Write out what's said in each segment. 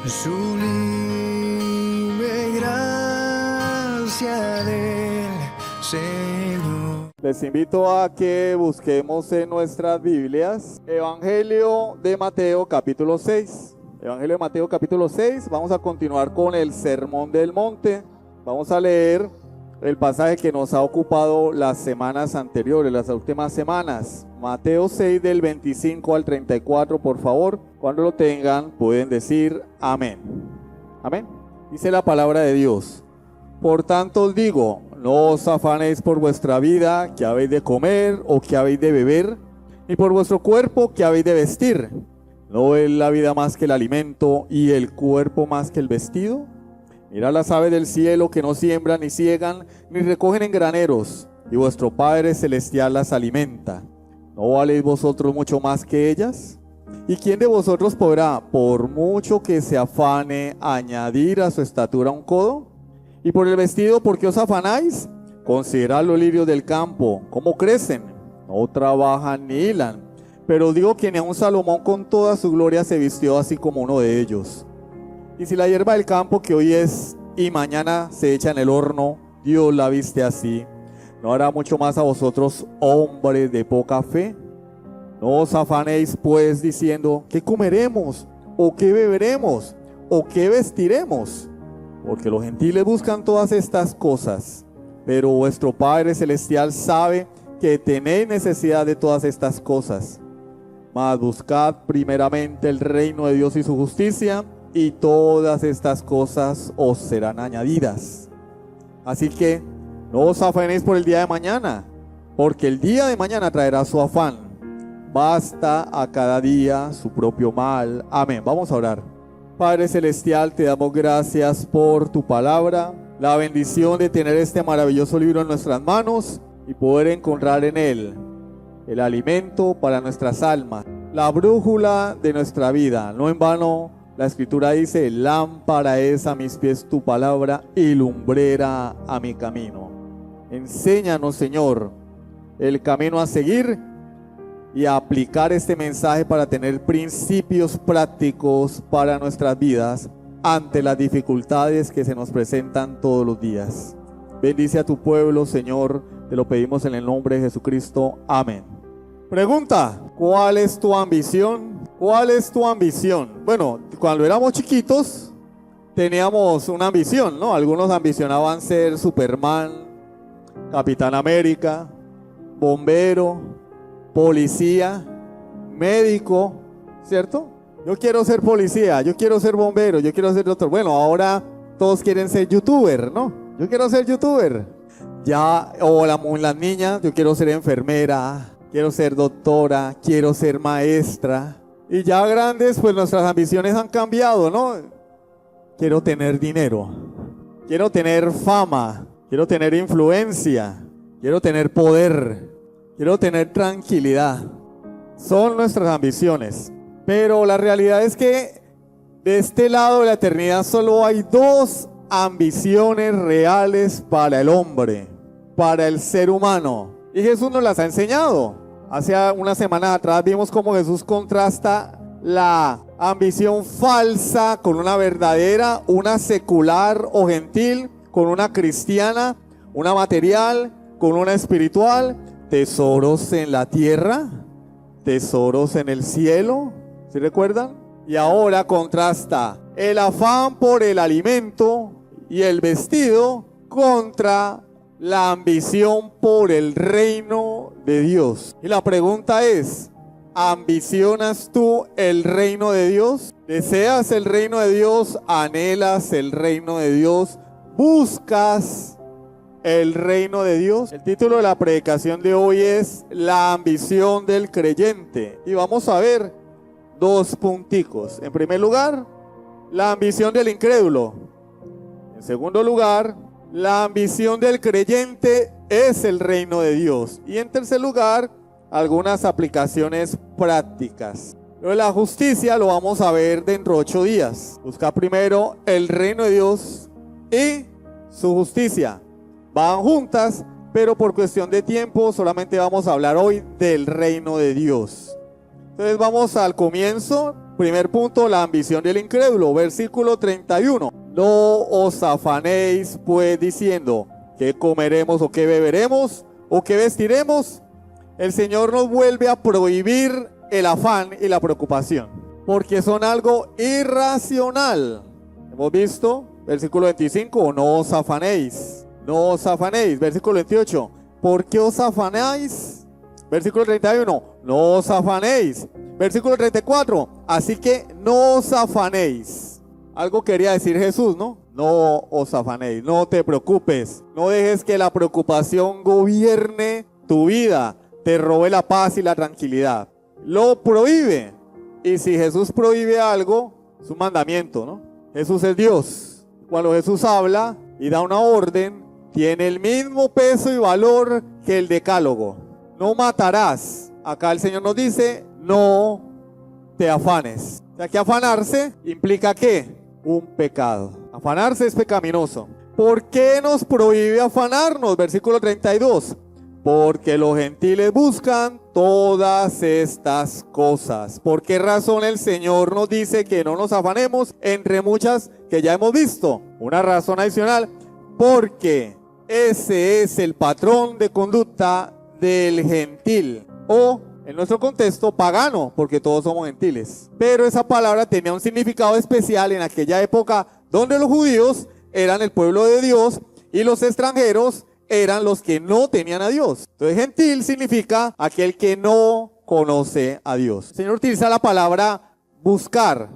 sublime gracia del Señor. Les invito a que busquemos en nuestras Biblias Evangelio de Mateo capítulo 6. Evangelio de Mateo capítulo 6, vamos a continuar con el Sermón del Monte. Vamos a leer el pasaje que nos ha ocupado las semanas anteriores, las últimas semanas. Mateo 6 del 25 al 34, por favor. Cuando lo tengan pueden decir amén. Amén. Dice la palabra de Dios: por tanto os digo, no os afanéis por vuestra vida, que habéis de comer o que habéis de beber, ni por vuestro cuerpo, que habéis de vestir. ¿No es la vida más que el alimento y el cuerpo más que el vestido? Mirad las aves del cielo, que no siembran ni ciegan, ni recogen en graneros, y vuestro Padre celestial las alimenta. ¿No valéis vosotros mucho más que ellas? ¿Y quién de vosotros podrá, por mucho que se afane, añadir a su estatura un codo? Y por el vestido, ¿por qué os afanáis? Considerad los lirios del campo, cómo crecen, no trabajan ni hilan. Pero digo que ni aun Salomón con toda su gloria se vistió así como uno de ellos. Y si la hierba del campo, que hoy es y mañana se echa en el horno, Dios la viste así, ¿no hará mucho más a vosotros, hombres de poca fe? No os afanéis pues diciendo, ¿qué comeremos? ¿O qué beberemos? ¿O qué vestiremos? Porque los gentiles buscan todas estas cosas, pero vuestro Padre celestial sabe que tenéis necesidad de todas estas cosas. Mas buscad primeramente el reino de Dios y su justicia, y todas estas cosas os serán añadidas. Así que no os afanéis por el día de mañana, porque el día de mañana traerá su afán. Basta a cada día su propio mal. Amén. Vamos a orar. Padre celestial, te damos gracias por tu palabra, la bendición de tener este maravilloso libro en nuestras manos y poder encontrar en él el alimento para nuestras almas, la brújula de nuestra vida. No en vano la Escritura dice, lámpara es a mis pies tu palabra y lumbrera a mi camino. Enséñanos, Señor, el camino a seguir y a aplicar este mensaje para tener principios prácticos para nuestras vidas ante las dificultades que se nos presentan todos los días. Bendice a tu pueblo, Señor, te lo pedimos en el nombre de Jesucristo. Amén. Pregunta: ¿cuál es tu ambición? ¿Cuál es tu ambición? Bueno, cuando éramos chiquitos teníamos una ambición, ¿no? Algunos ambicionaban ser Superman, Capitán América, bombero, policía, médico, ¿cierto? Yo quiero ser policía, yo quiero ser bombero, yo quiero ser doctor. Bueno, ahora todos quieren ser youtuber, ¿no? Yo quiero ser youtuber. Ya, o las niñas, yo quiero ser enfermera, quiero ser doctora, quiero ser maestra. Y ya grandes, pues nuestras ambiciones han cambiado, ¿no? Quiero tener dinero, quiero tener fama, quiero tener influencia, quiero tener poder, quiero tener tranquilidad. Son nuestras ambiciones. Pero la realidad es que de este lado de la eternidad solo hay dos ambiciones reales para el hombre, para el ser humano. Y Jesús nos las ha enseñado. Hace unas semanas atrás vimos cómo Jesús contrasta la ambición falsa con una verdadera, una secular o gentil, con una cristiana, una material, con una espiritual. Tesoros en la tierra, tesoros en el cielo, ¿sí recuerdan? Y ahora contrasta el afán por el alimento y el vestido contra la ambición por el reino de Dios. Y la pregunta es, ¿ambicionas tú el reino de Dios? ¿Deseas el reino de Dios? ¿Anhelas el reino de Dios? ¿Buscas el reino de Dios? El título de la predicación de hoy es La ambición del creyente. Y vamos a ver dos punticos. En primer lugar, la ambición del incrédulo. En segundo lugar, la ambición del creyente es el reino de Dios. Y en tercer lugar, algunas aplicaciones prácticas. Lo de la justicia lo vamos a ver dentro de 8 días. Busca primero el reino de Dios y su justicia. Van juntas, pero por cuestión de tiempo solamente vamos a hablar hoy del reino de Dios. Entonces vamos al comienzo Primer punto, la ambición del incrédulo. Versículo 31. No os afanéis pues diciendo, ¿qué comeremos o qué beberemos o qué vestiremos? El Señor nos vuelve a prohibir el afán y la preocupación, porque son algo irracional. Hemos visto, versículo 25, no os afanéis, no os afanéis. Versículo 28, ¿por qué os afanáis? Versículo 31, no os afanéis. Versículo 34, así que no os afanéis. Algo quería decir Jesús, ¿no? No os afanéis, no te preocupes, no dejes que la preocupación gobierne tu vida, te robe la paz y la tranquilidad. Lo prohíbe. Y si Jesús prohíbe algo, es un mandamiento, ¿no? Jesús es Dios. Cuando Jesús habla y da una orden, tiene el mismo peso y valor que el decálogo. No matarás. Acá el Señor nos dice, no te afanes. O sea, que afanarse implica ¿qué? Un pecado. Afanarse es pecaminoso. ¿Por qué nos prohíbe afanarnos? Versículo 32. Porque los gentiles buscan todas estas cosas. ¿Por qué razón el Señor nos dice que no nos afanemos? Entre muchas que ya hemos visto. Una razón adicional, porque ese es el patrón de conducta del gentil. O, en nuestro contexto, pagano, porque todos somos gentiles. Pero esa palabra tenía un significado especial en aquella época donde los judíos eran el pueblo de Dios y los extranjeros eran los que no tenían a Dios. Entonces gentil significa aquel que no conoce a Dios. El Señor utiliza la palabra buscar.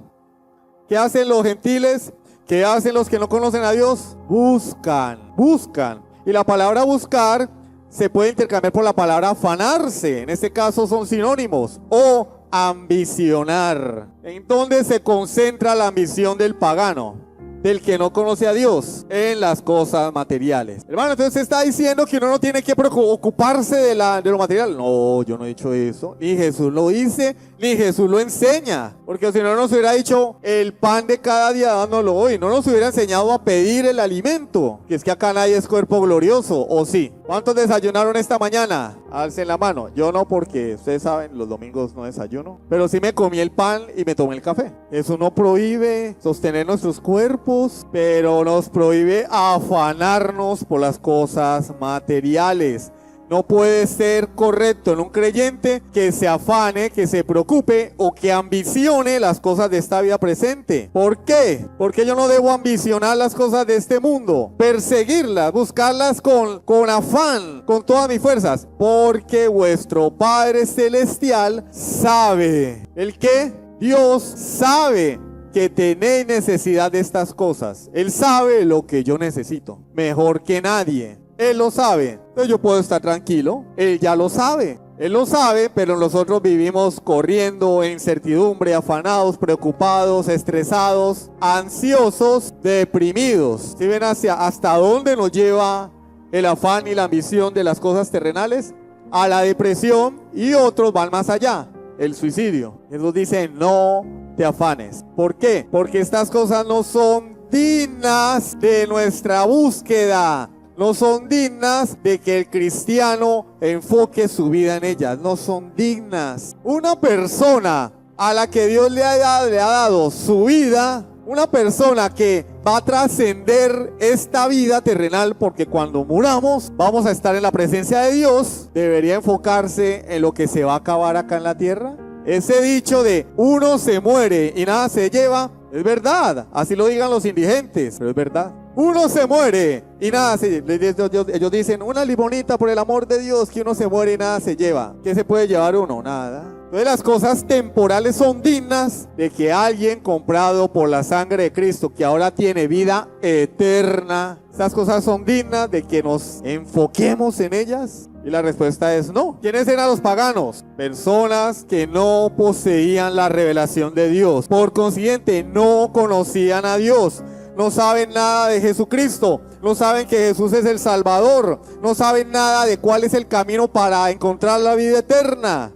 ¿Qué hacen los gentiles? ¿Qué hacen los que no conocen a Dios? Buscan, buscan. Y la palabra buscar se puede intercambiar por la palabra afanarse. En este caso son sinónimos. O ambicionar. ¿En dónde se concentra la ambición del pagano? Del que no conoce a Dios, en las cosas materiales. Hermano, entonces está diciendo que uno no tiene que ocuparse de lo material. No, yo no he dicho eso. Ni Jesús lo dice, ni Jesús lo enseña. Porque si no nos hubiera dicho el pan de cada día dándolo hoy. No nos hubiera enseñado a pedir el alimento. Que es que acá nadie es cuerpo glorioso, ¿o sí? ¿Cuántos desayunaron esta mañana? Alcen la mano. Yo no, porque ustedes saben, los domingos no desayuno. Pero sí me comí el pan y me tomé el café. Eso no prohíbe sostener nuestros cuerpos, pero nos prohíbe afanarnos por las cosas materiales. No puede ser correcto en un creyente que se afane, que se preocupe o que ambicione las cosas de esta vida presente. ¿Por qué? Porque yo no debo ambicionar las cosas de este mundo, perseguirlas, buscarlas con afán, con todas mis fuerzas. Porque vuestro Padre Celestial sabe. ¿El qué? Dios sabe que tenéis necesidad de estas cosas. Él sabe lo que yo necesito, mejor que nadie. Él lo sabe, entonces yo puedo estar tranquilo. Él ya lo sabe. Él lo sabe, pero nosotros vivimos corriendo en incertidumbre, afanados, preocupados, estresados, ansiosos, deprimidos. ¿Sí ven hasta dónde nos lleva el afán y la ambición de las cosas terrenales? A la depresión, y otros van más allá, el suicidio. Jesús dice, no te afanes. ¿Por qué? Porque estas cosas no son dignas de nuestra búsqueda. No son dignas de que el cristiano enfoque su vida en ellas. No son dignas. Una persona a la que Dios le ha dado su vida, una persona que va a trascender esta vida terrenal, porque cuando muramos vamos a estar en la presencia de Dios, debería enfocarse en lo que se va a acabar acá en la tierra. Ese dicho de uno se muere y nada se lleva, es verdad. Así lo digan los indigentes, pero es verdad. Uno se muere y nada se lleva. Ellos dicen, una limonita por el amor de Dios, que uno se muere y nada se lleva. ¿Qué se puede llevar uno? Nada. Entonces las cosas temporales son dignas de que alguien comprado por la sangre de Cristo, que ahora tiene vida eterna, estas cosas son dignas de que nos enfoquemos en ellas. Y la respuesta es no. ¿Quiénes eran los paganos? Personas que no poseían la revelación de Dios. Por consiguiente, no conocían a Dios. No saben nada de Jesucristo, no saben que Jesús es el Salvador, no saben nada de cuál es el camino para encontrar la vida eterna.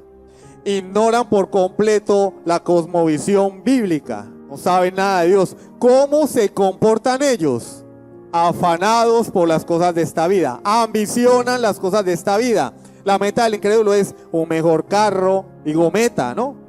Ignoran por completo la cosmovisión bíblica, no saben nada de Dios. ¿Cómo se comportan ellos? Afanados por las cosas de esta vida, ambicionan las cosas de esta vida. La meta del incrédulo es un mejor carro, digo meta, ¿no?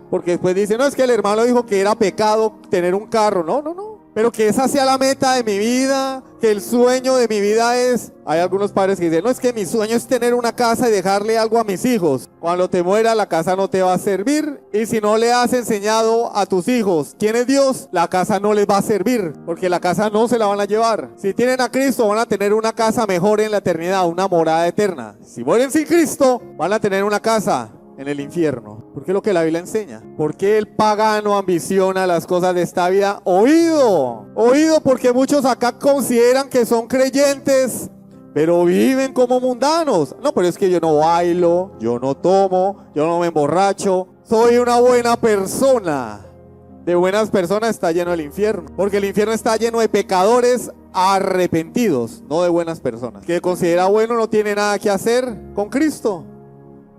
Porque después dice, no, es que el hermano dijo que era pecado tener un carro. No, no, no. Pero que esa sea la meta de mi vida, que el sueño de mi vida es... Hay algunos padres que dicen, no, es que mi sueño es tener una casa y dejarle algo a mis hijos. Cuando te muera, la casa no te va a servir. Y si no le has enseñado a tus hijos quién es Dios, la casa no les va a servir, porque la casa no se la van a llevar. Si tienen a Cristo, van a tener una casa mejor en la eternidad, una morada eterna. Si mueren sin Cristo, van a tener una casa en el infierno. Porque es lo que la Biblia enseña. ¿Por qué el pagano ambiciona las cosas de esta vida? Oído porque muchos acá consideran que son creyentes, pero viven como mundanos. No, pero es que yo no bailo, yo no tomo, yo no me emborracho, soy una buena persona. De buenas personas está lleno el infierno, porque el infierno está lleno de pecadores arrepentidos, no de buenas personas. Que considera bueno no tiene nada que hacer con Cristo,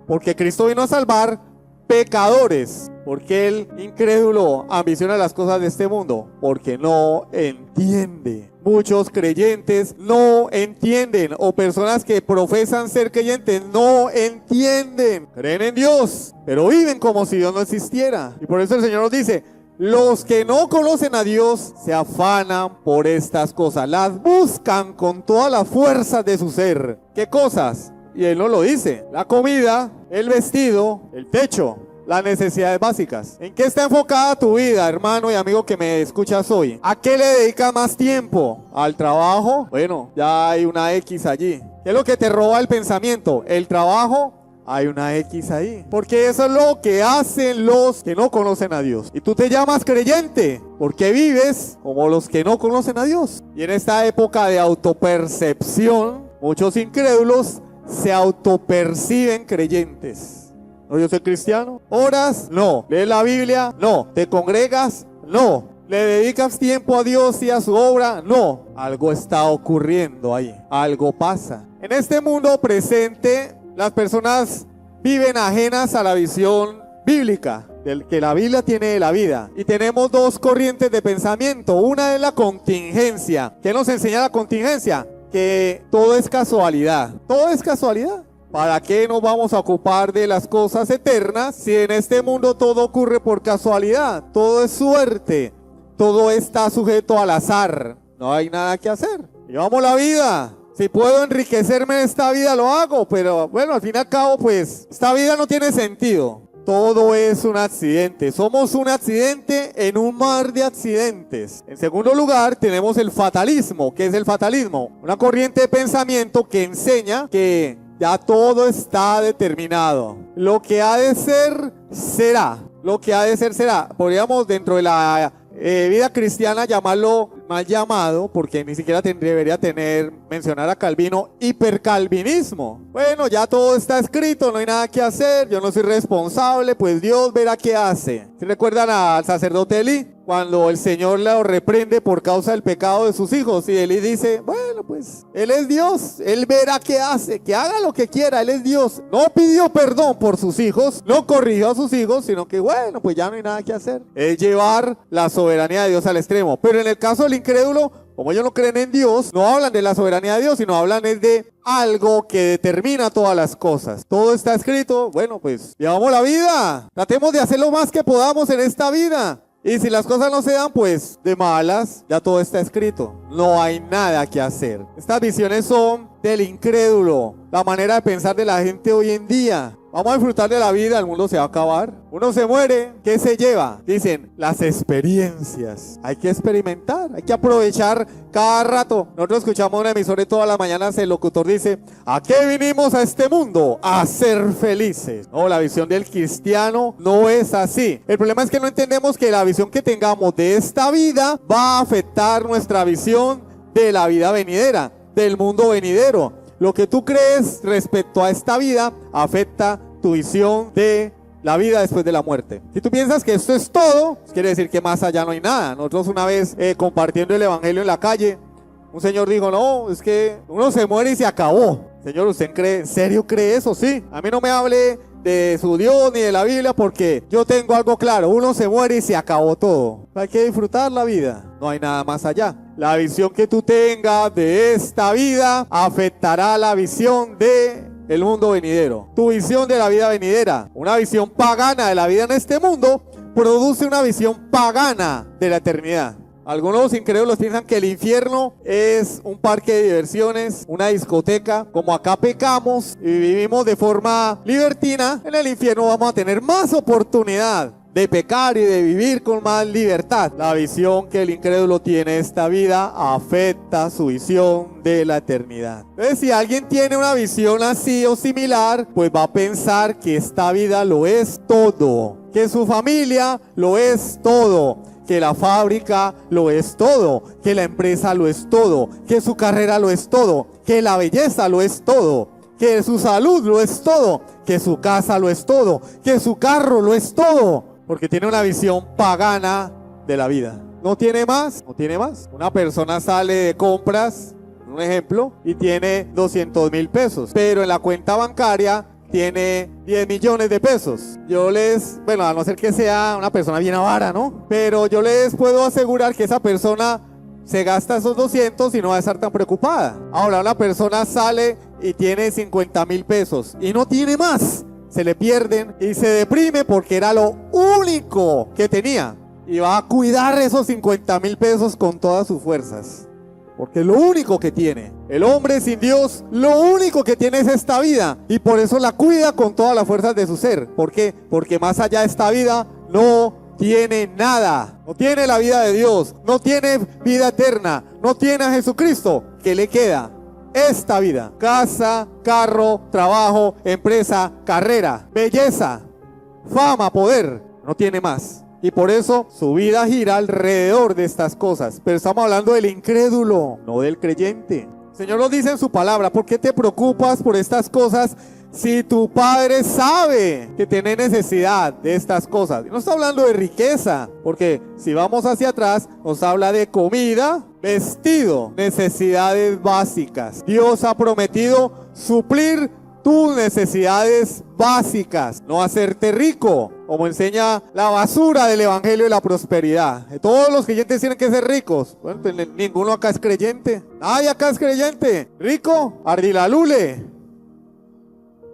porque Cristo vino a salvar pecadores. Porque el incrédulo ambiciona las cosas de este mundo, porque no entiende. Muchos creyentes no entienden, o personas que profesan ser creyentes no entienden. Creen en Dios, pero viven como si Dios no existiera. Y por eso el Señor nos dice, los que no conocen a Dios se afanan por estas cosas, las buscan con todas las fuerzas de su ser. ¿Qué cosas? Y Él nos lo dice: la comida, el vestido, el techo, las necesidades básicas. ¿En qué está enfocada tu vida, hermano y amigo que me escuchas hoy? ¿A qué le dedicas más tiempo? ¿Al trabajo? Bueno, ya hay una X allí. ¿Qué es lo que te roba el pensamiento? ¿El trabajo? Hay una X ahí. Porque eso es lo que hacen los que no conocen a Dios. Y tú te llamas creyente porque vives como los que no conocen a Dios. Y en esta época de autopercepción, muchos incrédulos se autoperciben creyentes. ¿No, yo soy cristiano? ¿Oras? No. ¿Lees la Biblia? No. ¿Te congregas? No. ¿Le dedicas tiempo a Dios y a su obra? No. Algo está ocurriendo ahí. Algo pasa. En este mundo presente, las personas viven ajenas a la visión bíblica del que la Biblia tiene de la vida. Y tenemos dos corrientes de pensamiento. Una es la contingencia. ¿Qué nos enseña la contingencia? Que todo es casualidad. Todo es casualidad. ¿Para qué nos vamos a ocupar de las cosas eternas si en este mundo todo ocurre por casualidad? Todo es suerte. Todo está sujeto al azar. No hay nada que hacer. Llevamos la vida. Si puedo enriquecerme en esta vida, lo hago. Pero bueno, al fin y al cabo, pues, esta vida no tiene sentido. Todo es un accidente. Somos un accidente en un mar de accidentes. En segundo lugar, tenemos el fatalismo. ¿Qué es el fatalismo? Una corriente de pensamiento que enseña que ya todo está determinado. Lo que ha de ser, será. Lo que ha de ser, será. Podríamos, dentro de la vida cristiana, llamarlo mal llamado, porque ni siquiera debería mencionar a Calvino, hipercalvinismo. Bueno, ya todo está escrito, no hay nada que hacer, yo no soy responsable, pues Dios verá qué hace. ¿Se recuerdan al sacerdote Elí? Cuando el Señor lo reprende por causa del pecado de sus hijos, y Elí dice, bueno, pues Él es Dios, Él verá qué hace, que haga lo que quiera, Él es Dios. No pidió perdón por sus hijos, no corrigió a sus hijos, sino que bueno, pues ya no hay nada que hacer. Es llevar la soberanía de Dios al extremo. Pero en el caso del incrédulo, como ellos no creen en Dios, no hablan de la soberanía de Dios, sino hablan de algo que determina todas las cosas. Todo está escrito, bueno, pues llevamos la vida, tratemos de hacer lo más que podamos en esta vida. Y si las cosas no se dan, pues de malas, ya todo está escrito. No hay nada que hacer. Estas visiones son del incrédulo, la manera de pensar de la gente hoy en día. Vamos a disfrutar de la vida, el mundo se va a acabar. Uno se muere, ¿qué se lleva? Dicen, las experiencias. Hay que experimentar, hay que aprovechar cada rato. Nosotros escuchamos una emisora todas las mañanas, el locutor dice, ¿a qué vinimos a este mundo? A ser felices. No, la visión del cristiano no es así. El problema es que no entendemos que la visión que tengamos de esta vida va a afectar nuestra visión de la vida venidera, del mundo venidero. Lo que tú crees respecto a esta vida afecta tu visión de la vida después de la muerte. Si tú piensas que esto es todo, quiere decir que más allá no hay nada. Nosotros una vez compartiendo el evangelio en la calle, un señor dijo, no, es que uno se muere y se acabó. Señor, ¿usted cree, en serio cree eso? Sí. A mí no me hable de su Dios ni de la Biblia, porque yo tengo algo claro, uno se muere y se acabó todo. Hay que disfrutar la vida, no hay nada más allá. La visión que tú tengas de esta vida afectará la visión de el mundo venidero. Tu visión de la vida venidera, una visión pagana de la vida en este mundo, produce una visión pagana de la eternidad. Algunos incrédulos piensan que el infierno es un parque de diversiones, una discoteca. Como acá pecamos y vivimos de forma libertina, en el infierno vamos a tener más oportunidad de pecar y de vivir con más libertad. La visión que el incrédulo tiene de esta vida afecta su visión de la eternidad. Entonces, si alguien tiene una visión así o similar, pues va a pensar que esta vida lo es todo, que su familia lo es todo, que la fábrica lo es todo, que la empresa lo es todo, que su carrera lo es todo, que la belleza lo es todo, que su salud lo es todo, que su casa lo es todo, que su carro lo es todo, porque tiene una visión pagana de la vida. No tiene más, no tiene más. Una persona sale de compras, un ejemplo, y tiene 200.000 pesos, pero en la cuenta bancaria tiene 10 millones de pesos. Bueno, a no ser que sea una persona bien avara, ¿no? Pero yo les puedo asegurar que esa persona se gasta esos 200 y no va a estar tan preocupada. Ahora, una persona sale y tiene 50.000 pesos y no tiene más. Se le pierden y se deprime porque era lo único que tenía. Y va a cuidar esos 50.000 pesos con todas sus fuerzas, porque es lo único que tiene. El hombre sin Dios, lo único que tiene es esta vida, y por eso la cuida con todas las fuerzas de su ser. ¿Por qué? Porque más allá de esta vida no tiene nada. No tiene la vida de Dios, no tiene vida eterna, no tiene a Jesucristo. ¿Qué le queda? Esta vida: casa, carro, trabajo, empresa, carrera, belleza, fama, poder. No tiene más. Y por eso su vida gira alrededor de estas cosas. Pero estamos hablando del incrédulo, no del creyente. El Señor nos dice en su palabra: ¿por qué te preocupas por estas cosas si tu Padre sabe que tienes necesidad de estas cosas? Y no está hablando de riqueza, porque si vamos hacia atrás nos habla de comida, vestido, necesidades básicas. Dios ha prometido suplir tus necesidades básicas, no hacerte rico, como enseña la basura del evangelio de la prosperidad. Todos los creyentes tienen que ser ricos. Bueno, pues ninguno acá es creyente. Nadie acá es creyente. Rico, Ardilalule.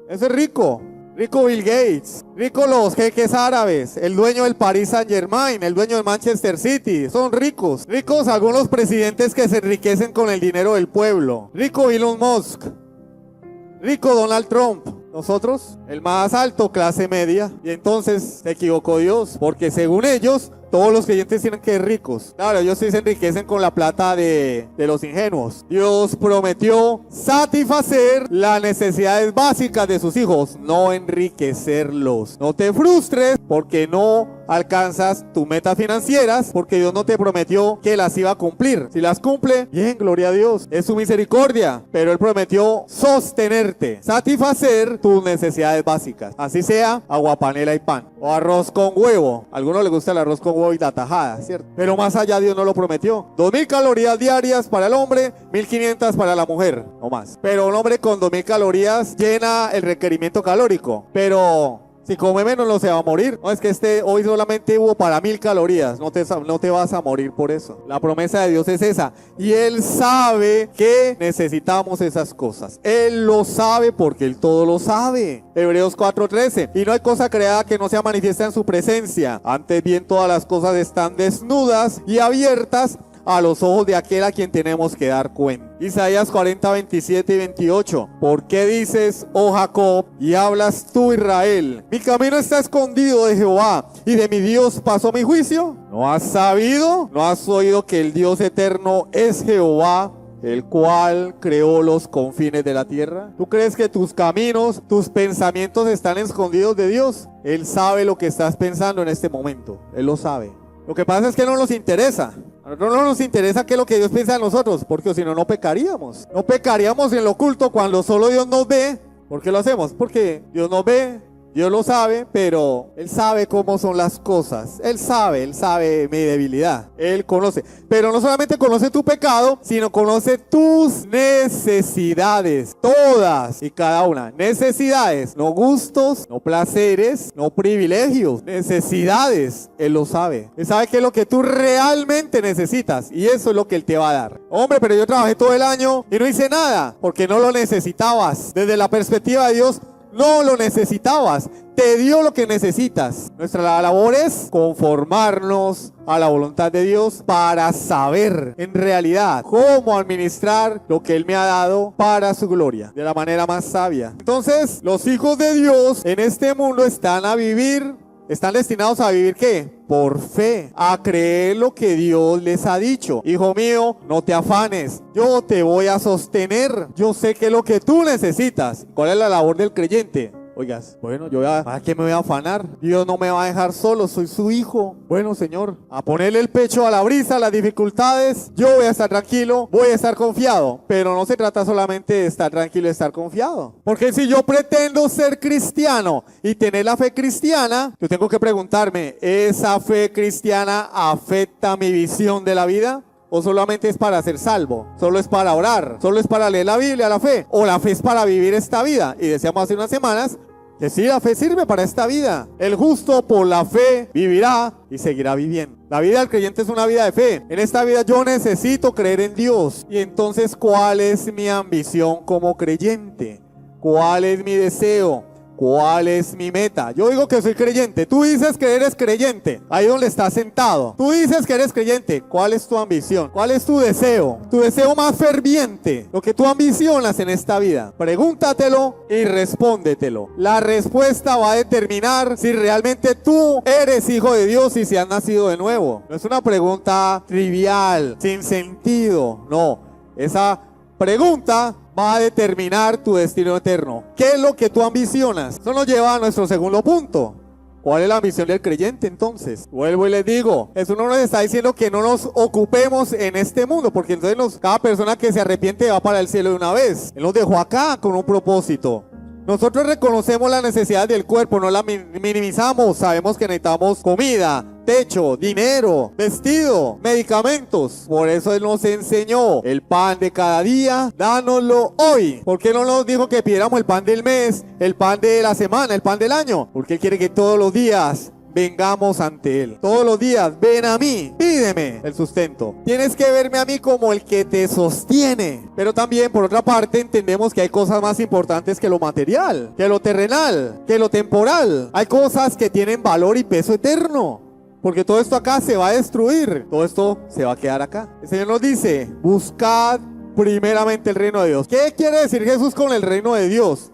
Ese es rico. Rico Bill Gates. Rico los jeques árabes. El dueño del Paris Saint-Germain. El dueño del Manchester City. Son ricos. Ricos algunos presidentes que se enriquecen con el dinero del pueblo. Rico Elon Musk. Rico Donald Trump. Nosotros, el más alto, clase media. Y entonces se equivocó Dios, porque según ellos, todos los creyentes tienen que ser ricos. Claro, ellos sí se enriquecen con la plata de los ingenuos. Dios prometió satisfacer las necesidades básicas de sus hijos, no enriquecerlos. No te frustres porque no alcanzas tus metas financieras, porque Dios no te prometió que las iba a cumplir. Si las cumple, bien, gloria a Dios, es su misericordia, pero Él prometió sostenerte, satisfacer tus necesidades básicas, así sea agua, panela y pan, o arroz con huevo. A algunos les gusta el arroz con huevo y la tajada, ¿cierto? Pero más allá Dios no lo prometió. 2.000 calorías diarias para el hombre, 1.500 para la mujer, no más. Pero un hombre con 2.000 calorías llena el requerimiento calórico, pero si come menos no se va a morir. No, es que hoy solamente hubo para 1.000 calorías. No te vas a morir por eso. La promesa de Dios es esa. Y Él sabe que necesitamos esas cosas. Él lo sabe porque Él todo lo sabe. Hebreos 4:13. Y no hay cosa creada que no sea manifiesta en su presencia. Antes bien todas las cosas están desnudas y abiertas a los ojos de aquel a quien tenemos que dar cuenta. Isaías 40, 27 y 28. ¿Por qué dices, oh Jacob, y hablas tú, Israel? Mi camino está escondido de Jehová, y de mi Dios pasó mi juicio. ¿No has sabido? ¿No has oído que el Dios eterno es Jehová, el cual creó los confines de la tierra? ¿Tú crees que tus caminos, tus pensamientos están escondidos de Dios? Él sabe lo que estás pensando en este momento. Él lo sabe. Lo que pasa es que no nos interesa. A nosotros no nos interesa qué es lo que Dios piensa de nosotros, porque si no, no pecaríamos. No pecaríamos en lo oculto cuando solo Dios nos ve. ¿Por qué lo hacemos? Porque Dios nos ve Dios lo sabe, pero Él sabe cómo son las cosas. Él sabe mi debilidad. Él conoce. Pero no solamente conoce tu pecado, sino conoce tus necesidades. Todas y cada una. Necesidades, no gustos, no placeres, no privilegios. Necesidades. Él lo sabe. Él sabe qué es lo que tú realmente necesitas. Y eso es lo que Él te va a dar. Hombre, pero yo trabajé todo el año y no hice nada. Porque no lo necesitabas. Desde la perspectiva de Dios, no lo necesitabas, te dio lo que necesitas. Nuestra labor es conformarnos a la voluntad de Dios para saber en realidad cómo administrar lo que Él me ha dado para su gloria, de la manera más sabia. Entonces, los hijos de Dios en este mundo están destinados a vivir ¿qué? Por fe, a creer lo que Dios les ha dicho. Hijo mío, no te afanes, yo te voy a sostener, yo sé que es lo que tú necesitas. ¿Cuál es la labor del creyente? Oigas, bueno, ¿para qué me voy a afanar? Dios no me va a dejar solo, soy su hijo. Bueno, Señor, a ponerle el pecho a la brisa, a las dificultades, yo voy a estar tranquilo, voy a estar confiado. Pero no se trata solamente de estar tranquilo y estar confiado. Porque si yo pretendo ser cristiano y tener la fe cristiana, yo tengo que preguntarme, ¿esa fe cristiana afecta mi visión de la vida? ¿O solamente es para ser salvo? ¿Solo es para orar? ¿Solo es para leer la Biblia, la fe? ¿O la fe es para vivir esta vida? Y decíamos hace unas semanas que sí, la fe sirve para esta vida. El justo por la fe vivirá y seguirá viviendo. La vida del creyente es una vida de fe. En esta vida yo necesito creer en Dios. Y entonces, ¿cuál es mi ambición como creyente? ¿Cuál es mi deseo? ¿Cuál es mi meta? Yo digo que soy creyente. Tú dices que eres creyente. Ahí donde estás sentado. Tú dices que eres creyente. ¿Cuál es tu ambición? ¿Cuál es tu deseo? Tu deseo más ferviente. Lo que tú ambicionas en esta vida. Pregúntatelo y respóndetelo. La respuesta va a determinar si realmente tú eres hijo de Dios y si has nacido de nuevo. No es una pregunta trivial, sin sentido. No. Esa pregunta va a determinar tu destino eterno. ¿Qué es lo que tú ambicionas? Eso nos lleva a nuestro segundo punto. ¿Cuál es la ambición del creyente entonces? Vuelvo y les digo, eso no nos está diciendo que no nos ocupemos en este mundo, porque entonces cada persona que se arrepiente va para el cielo de una vez. Él nos dejó acá con un propósito. Nosotros reconocemos la necesidad del cuerpo, no la minimizamos, sabemos que necesitamos comida, techo, dinero, vestido, medicamentos. Por eso Él nos enseñó el pan de cada día, dánoslo hoy. ¿Por qué no nos dijo que pidiéramos el pan del mes, el pan de la semana, el pan del año? Porque Él quiere que todos los días vengamos ante Él. Todos los días, ven a mí, pídeme el sustento. Tienes que verme a mí como el que te sostiene. Pero también, por otra parte, entendemos que hay cosas más importantes que lo material, que lo terrenal, que lo temporal. Hay cosas que tienen valor y peso eterno. Porque todo esto acá se va a destruir. Todo esto se va a quedar acá. El Señor nos dice, buscad primeramente el reino de Dios. ¿Qué quiere decir Jesús con el reino de Dios?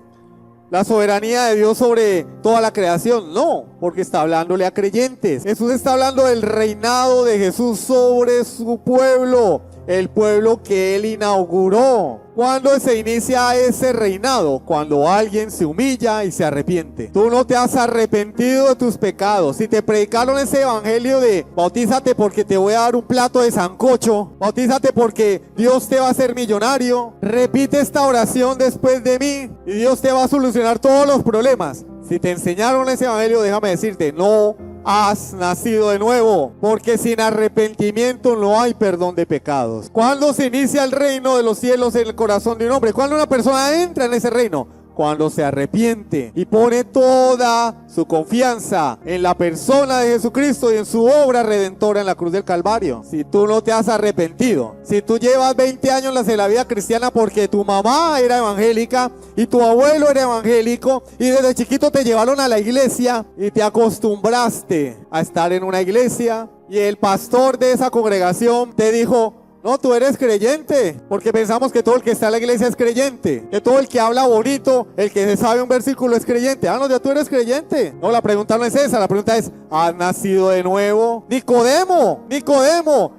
¿La soberanía de Dios sobre toda la creación? No, porque está hablándole a creyentes. Jesús está hablando del reinado de Jesús sobre su pueblo, el pueblo que Él inauguró. ¿Cuándo se inicia ese reinado? Cuando alguien se humilla y se arrepiente. Tú no te has arrepentido de tus pecados. Si te predicaron ese evangelio de bautízate porque te voy a dar un plato de sancocho, bautízate porque Dios te va a hacer millonario, repite esta oración después de mí y Dios te va a solucionar todos los problemas. Si te enseñaron ese evangelio, déjame decirte, no has nacido de nuevo, porque sin arrepentimiento no hay perdón de pecados. ¿Cuándo se inicia el reino de los cielos en el corazón de un hombre? ¿Cuándo una persona entra en ese reino? Cuando se arrepiente y pone toda su confianza en la persona de Jesucristo y en su obra redentora en la cruz del Calvario. Si tú no te has arrepentido, si tú llevas 20 años en la vida cristiana porque tu mamá era evangélica y tu abuelo era evangélico y desde chiquito te llevaron a la iglesia y te acostumbraste a estar en una iglesia y el pastor de esa congregación te dijo, no, tú eres creyente, porque pensamos que todo el que está en la iglesia es creyente, que todo el que habla bonito, el que se sabe un versículo es creyente. Ah, no, ya tú eres creyente. No, la pregunta no es esa, la pregunta es, ¿has nacido de nuevo? Nicodemo,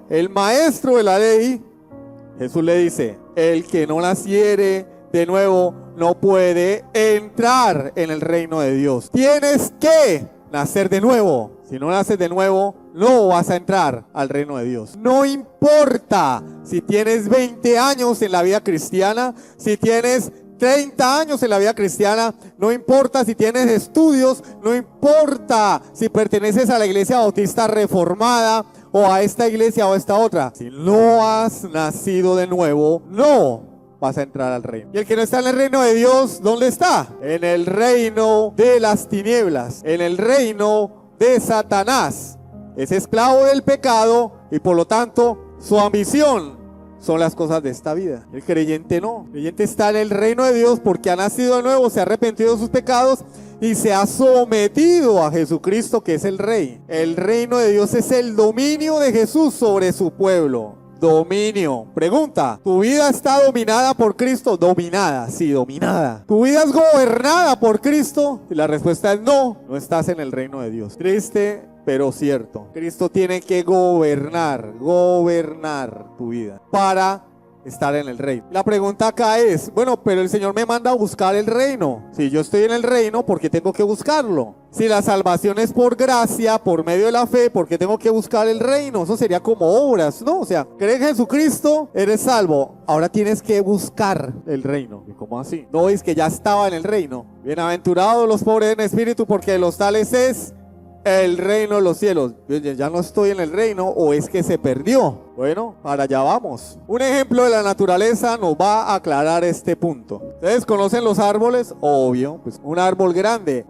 el maestro de la ley, Jesús le dice, el que no naciere de nuevo no puede entrar en el reino de Dios. Tienes que nacer de nuevo. Si no naces de nuevo, no vas a entrar al reino de Dios. No importa si tienes 20 años en la vida cristiana, si tienes 30 años en la vida cristiana, no importa si tienes estudios, no importa si perteneces a la iglesia bautista reformada o a esta iglesia o a esta otra. Si no has nacido de nuevo, no vas a entrar al reino. Y el que no está en el reino de Dios, ¿dónde está? En el reino de las tinieblas, en el reino de Satanás. Es esclavo del pecado y por lo tanto su ambición son las cosas de esta vida. El creyente no. El creyente está en el reino de Dios porque ha nacido de nuevo, se ha arrepentido de sus pecados y se ha sometido a Jesucristo, que es el Rey. El reino de Dios es el dominio de Jesús sobre su pueblo. Dominio. Pregunta: ¿tu vida está dominada por Cristo? Dominada, sí, dominada. ¿Tu vida es gobernada por Cristo? Y la respuesta es no. No estás en el reino de Dios. Triste, pero cierto. Cristo tiene que gobernar tu vida para estar en el reino. La pregunta acá es, bueno, pero el Señor me manda a buscar el reino. Si yo estoy en el reino, ¿por qué tengo que buscarlo? Si la salvación es por gracia, por medio de la fe, ¿por qué tengo que buscar el reino? Eso sería como obras, ¿no? O sea, crees en Jesucristo, eres salvo. Ahora tienes que buscar el reino. ¿Y cómo así? No es que ya estaba en el reino. Bienaventurados los pobres en espíritu, porque de los tales es el reino de los cielos. Ya no estoy en el reino, o es que se perdió. Bueno, para allá vamos. Un ejemplo de la naturaleza nos va a aclarar este punto. ¿Ustedes conocen los árboles? Obvio, pues un árbol grande.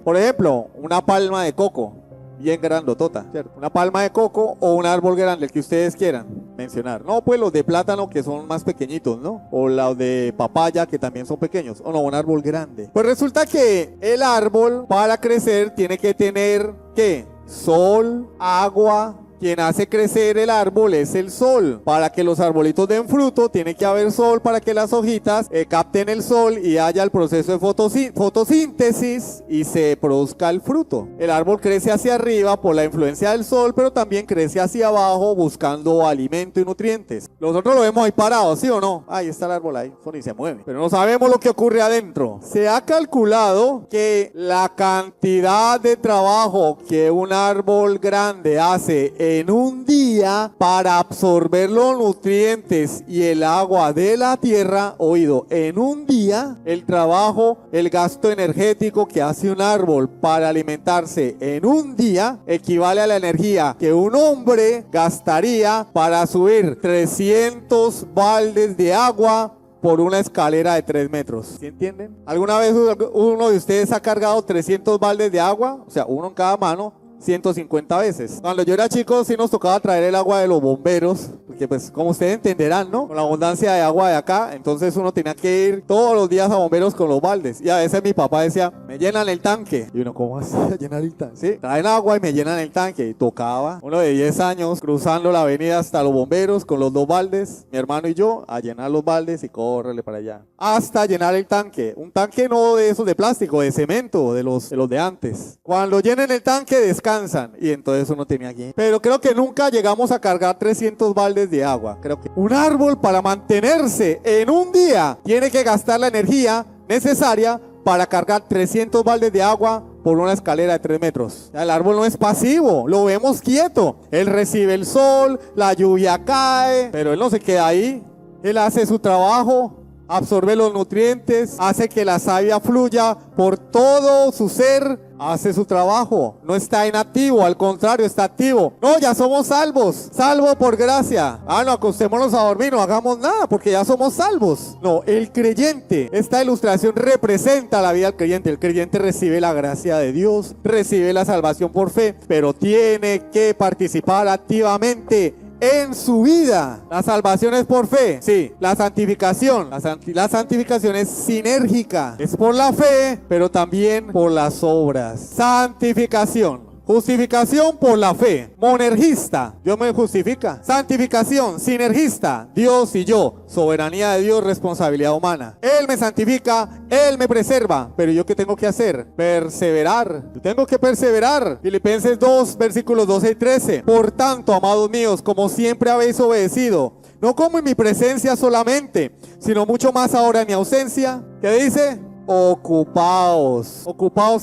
Por ejemplo, una palma de coco, bien grandotota, ¿cierto? Una palma de coco o un árbol grande, el que ustedes quieran mencionar. No, pues los de plátano, que son más pequeñitos, ¿no? O los de papaya, que también son pequeños. O no, un árbol grande. Pues resulta que el árbol, para crecer, tiene que tener, ¿qué? Sol, agua. Quien hace crecer el árbol es el sol. Para que los arbolitos den fruto, tiene que haber sol para que las hojitas capten el sol y haya el proceso de fotosíntesis y se produzca el fruto. El árbol crece hacia arriba por la influencia del sol, pero también crece hacia abajo buscando alimento y nutrientes. Nosotros lo vemos ahí parado, ¿sí o no? Ahí está el árbol ahí, eso ni se mueve. Pero no sabemos lo que ocurre adentro. Se ha calculado que la cantidad de trabajo que un árbol grande hace en un día para absorber los nutrientes y el agua de la tierra, oído, en un día, el trabajo, el gasto energético que hace un árbol para alimentarse en un día equivale a la energía que un hombre gastaría para subir 300 baldes de agua por una escalera de 3 metros. ¿Sí entienden? ¿Alguna vez uno de ustedes ha cargado 300 baldes de agua? O sea, uno en cada mano. 150 veces. Cuando yo era chico sí nos tocaba traer el agua de los bomberos, porque pues como ustedes entenderán, ¿no? Con la abundancia de agua de acá, entonces uno tenía que ir todos los días a bomberos con los baldes. Y a veces mi papá decía, me llenan el tanque. Y uno, ¿cómo así a llenar el tanque? Sí, traen agua y me llenan el tanque. Y tocaba, uno de 10 años, cruzando la avenida hasta los bomberos con los 2 baldes, mi hermano y yo, a llenar los baldes y córrele para allá. Hasta llenar el tanque. Un tanque no de esos de plástico, de cemento, de los de antes. Cuando llenen el tanque, descansan. Y entonces uno tenía aquí. Pero creo que nunca llegamos a cargar 300 baldes de agua. Creo que un árbol, para mantenerse en un día, tiene que gastar la energía necesaria para cargar 300 baldes de agua por una escalera de 3 metros. El árbol no es pasivo, lo vemos quieto. Él recibe el sol, la lluvia cae, pero él no se queda ahí. Él hace su trabajo, absorbe los nutrientes, hace que la savia fluya por todo su ser. Hace su trabajo, no está inactivo, al contrario, está activo. No, ya somos salvos, salvos por gracia. No acostémonos a dormir, no hagamos nada porque ya somos salvos. No, el creyente, esta ilustración representa la vida del creyente. El creyente recibe la gracia de Dios, recibe la salvación por fe, pero tiene que participar activamente en su vida. La salvación es por fe, sí. La santificación, la santificación es sinérgica, es por la fe, pero también por las obras. Santificación. Justificación por la fe, monergista, Dios me justifica. Santificación, sinergista, Dios y yo, soberanía de Dios, responsabilidad humana. Él me santifica, Él me preserva, pero ¿yo qué tengo que hacer? Perseverar, yo tengo que perseverar. Filipenses 2, versículos 12 y 13. Por tanto, amados míos, como siempre habéis obedecido, no como en mi presencia solamente, sino mucho más ahora en mi ausencia. ¿Qué dice? Ocupaos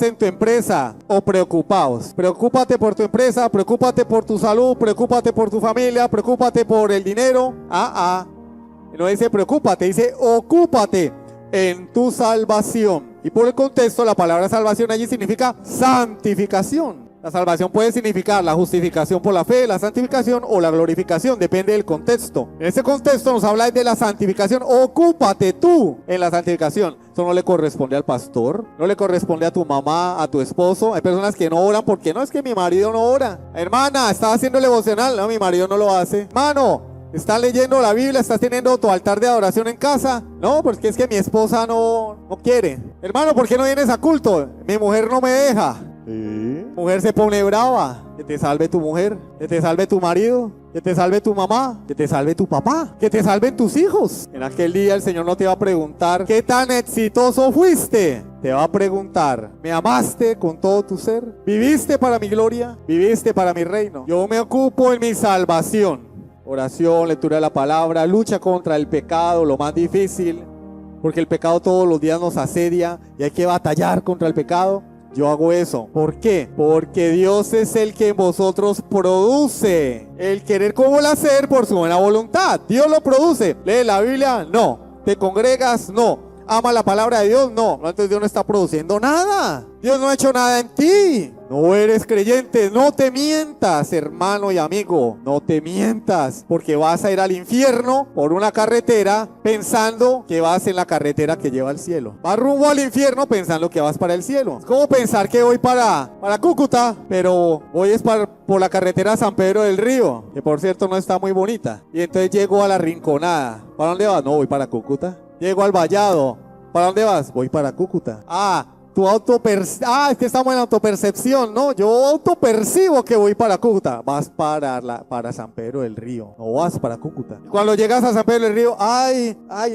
en tu empresa o preocupaos. Preocúpate por tu empresa, preocúpate por tu salud, preocúpate por tu familia, preocúpate por el dinero. No dice preocúpate, dice ocúpate en tu salvación. Y por el contexto, la palabra salvación allí significa santificación. La salvación puede significar la justificación por la fe, la santificación o la glorificación, depende del contexto. En ese contexto nos habla de la santificación. Ocúpate tú en la santificación. Eso no le corresponde al pastor, no le corresponde a tu mamá, a tu esposo. Hay personas que no oran porque no, es que mi marido no ora. Hermana, ¿estás haciendo el devocional? No, mi marido no lo hace. Hermano, ¿estás leyendo la Biblia? ¿Estás teniendo tu altar de adoración en casa? No, porque es que mi esposa no quiere. Hermano, ¿por qué no vienes a culto? Mi mujer no me deja. ¿Sí? Mujer se pone brava. Que te salve tu mujer, que te salve tu marido, que te salve tu mamá, que te salve tu papá, que te salven tus hijos. En aquel día el Señor no te va a preguntar ¿qué tan exitoso fuiste? Te va a preguntar, ¿me amaste con todo tu ser? ¿Viviste para mi gloria? ¿Viviste para mi reino? Yo me ocupo en mi salvación. Oración, lectura de la palabra, lucha contra el pecado, lo más difícil, porque el pecado todos los días nos asedia y hay que batallar contra el pecado. Yo hago eso. ¿Por qué? Porque Dios es el que en vosotros produce el querer como el hacer por su buena voluntad. Dios lo produce. ¿Lee la Biblia? No. ¿Te congregas? No. ¿Ama la palabra de Dios? No. Entonces Dios no está produciendo nada. Dios no ha hecho nada en ti. No eres creyente. No te mientas, hermano y amigo. No te mientas, porque vas a ir al infierno por una carretera pensando que vas en la carretera que lleva al cielo. Vas rumbo al infierno pensando que vas para el cielo. Es como pensar que voy para Cúcuta, pero voy por la carretera San Pedro del Río, que por cierto no está muy bonita. Y entonces llego a la Rinconada. ¿Para dónde vas? No, voy para Cúcuta. Llego al Vallado. ¿Para dónde vas? Voy para Cúcuta. Es que estamos en autopercepción, ¿no? Yo autopercibo que voy para Cúcuta. Vas para San Pedro del Río. No vas para Cúcuta. Y cuando llegas a San Pedro del Río,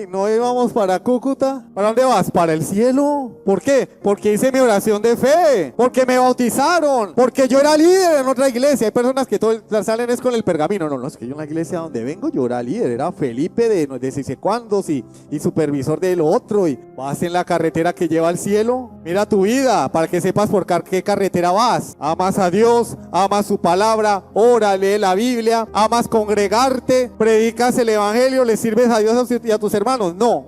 no íbamos para Cúcuta. ¿Para dónde vas? Para el cielo. ¿Por qué? Porque hice mi oración de fe. Porque me bautizaron. Porque yo era líder en otra iglesia. Hay personas que salen es con el pergamino. No, es que yo en la iglesia donde vengo yo era líder. Era Felipe de si sé cuándos y supervisor de lo otro. Y vas en la carretera que lleva al cielo. Mira tu vida para que sepas por qué carretera vas. Amas a Dios, amas su palabra, ora, lee la Biblia, amas congregarte, predicas el evangelio, le sirves a Dios y a tus hermanos. No,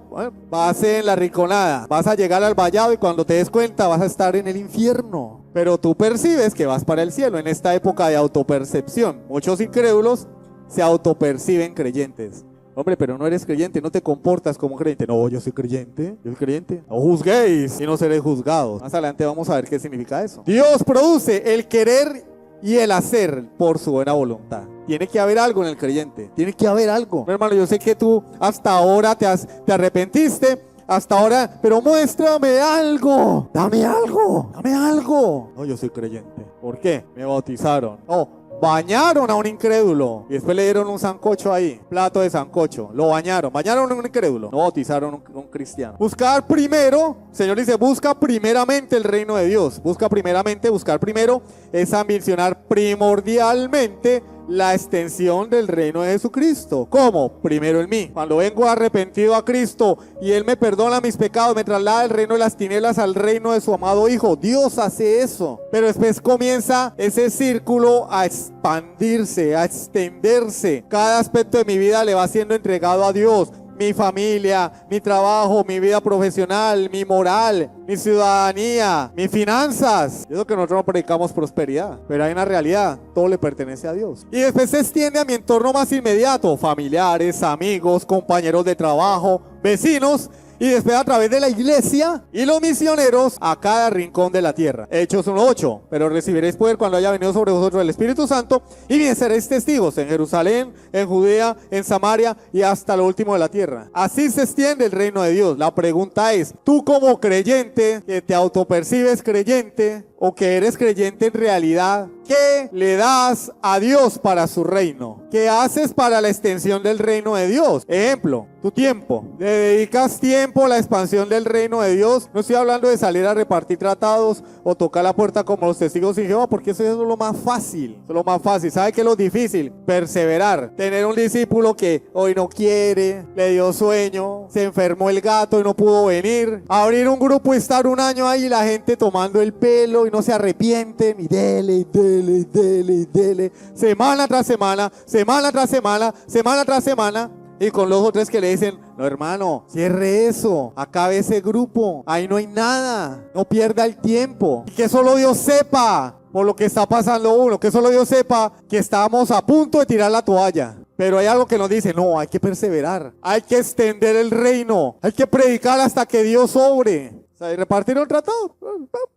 vas en la Rinconada, vas a llegar al Vallado y cuando te des cuenta vas a estar en el infierno. Pero tú percibes que vas para el cielo en esta época de autopercepción. Muchos incrédulos se autoperciben creyentes. Hombre, pero no eres creyente, no te comportas como creyente. No, yo soy creyente, yo soy creyente. No juzguéis y no seréis juzgados. Más adelante vamos a ver qué significa eso. Dios produce el querer y el hacer por su buena voluntad. Tiene que haber algo en el creyente, tiene que haber algo. No, hermano, yo sé que tú hasta ahora te arrepentiste, hasta ahora, pero muéstrame algo, dame algo, dame algo. No, yo soy creyente. ¿Por qué? Me bautizaron. No. Bañaron a un incrédulo y después le dieron un sancocho ahí, plato de sancocho, lo bañaron a un incrédulo, no bautizaron a un cristiano. Buscar primero, el Señor dice, busca primeramente el reino de Dios. Buscar primero es ambicionar primordialmente la extensión del reino de Jesucristo. ¿Cómo? Primero en mí. Cuando vengo arrepentido a Cristo y Él me perdona mis pecados, me traslada del reino de las tinieblas al reino de su amado Hijo. Dios hace eso. Pero después comienza ese círculo a expandirse, a extenderse. Cada aspecto de mi vida le va siendo entregado a Dios. Mi familia, mi trabajo, mi vida profesional, mi moral, mi ciudadanía, mis finanzas. Yo creo que nosotros no predicamos prosperidad, pero hay una realidad, todo le pertenece a Dios. Y después se extiende a mi entorno más inmediato, familiares, amigos, compañeros de trabajo, vecinos. Y después a través de la iglesia y los misioneros a cada rincón de la tierra. Hechos 1:8. Pero recibiréis poder cuando haya venido sobre vosotros el Espíritu Santo y bien seréis testigos en Jerusalén, en Judea, en Samaria y hasta lo último de la tierra. Así se extiende el reino de Dios. La pregunta es, tú como creyente, que te autopercibes creyente o que eres creyente en realidad, ¿qué le das a Dios para su reino? ¿Qué haces para la extensión del reino de Dios? Ejemplo, tu tiempo. ¿Le dedicas tiempo a la expansión del reino de Dios? No estoy hablando de salir a repartir tratados o tocar la puerta como los testigos de Jehová, porque eso es lo más fácil. Eso es lo más fácil. ¿Sabe qué es lo difícil? Perseverar. Tener un discípulo que hoy no quiere, le dio sueño, se enfermó el gato y no pudo venir. Abrir un grupo y estar un año ahí y la gente tomando el pelo y no se arrepienten y dele, dele, dele, dele. Semana tras semana, semana tras semana, semana tras semana. Y con los otros que le dicen, no hermano, cierre eso, acabe ese grupo, ahí no hay nada, no pierda el tiempo. Y que solo Dios sepa por lo que está pasando uno, que solo Dios sepa que estamos a punto de tirar la toalla. Pero hay algo que nos dice, no, hay que perseverar, hay que extender el reino, hay que predicar hasta que Dios obre. O sea, y repartir un tratado,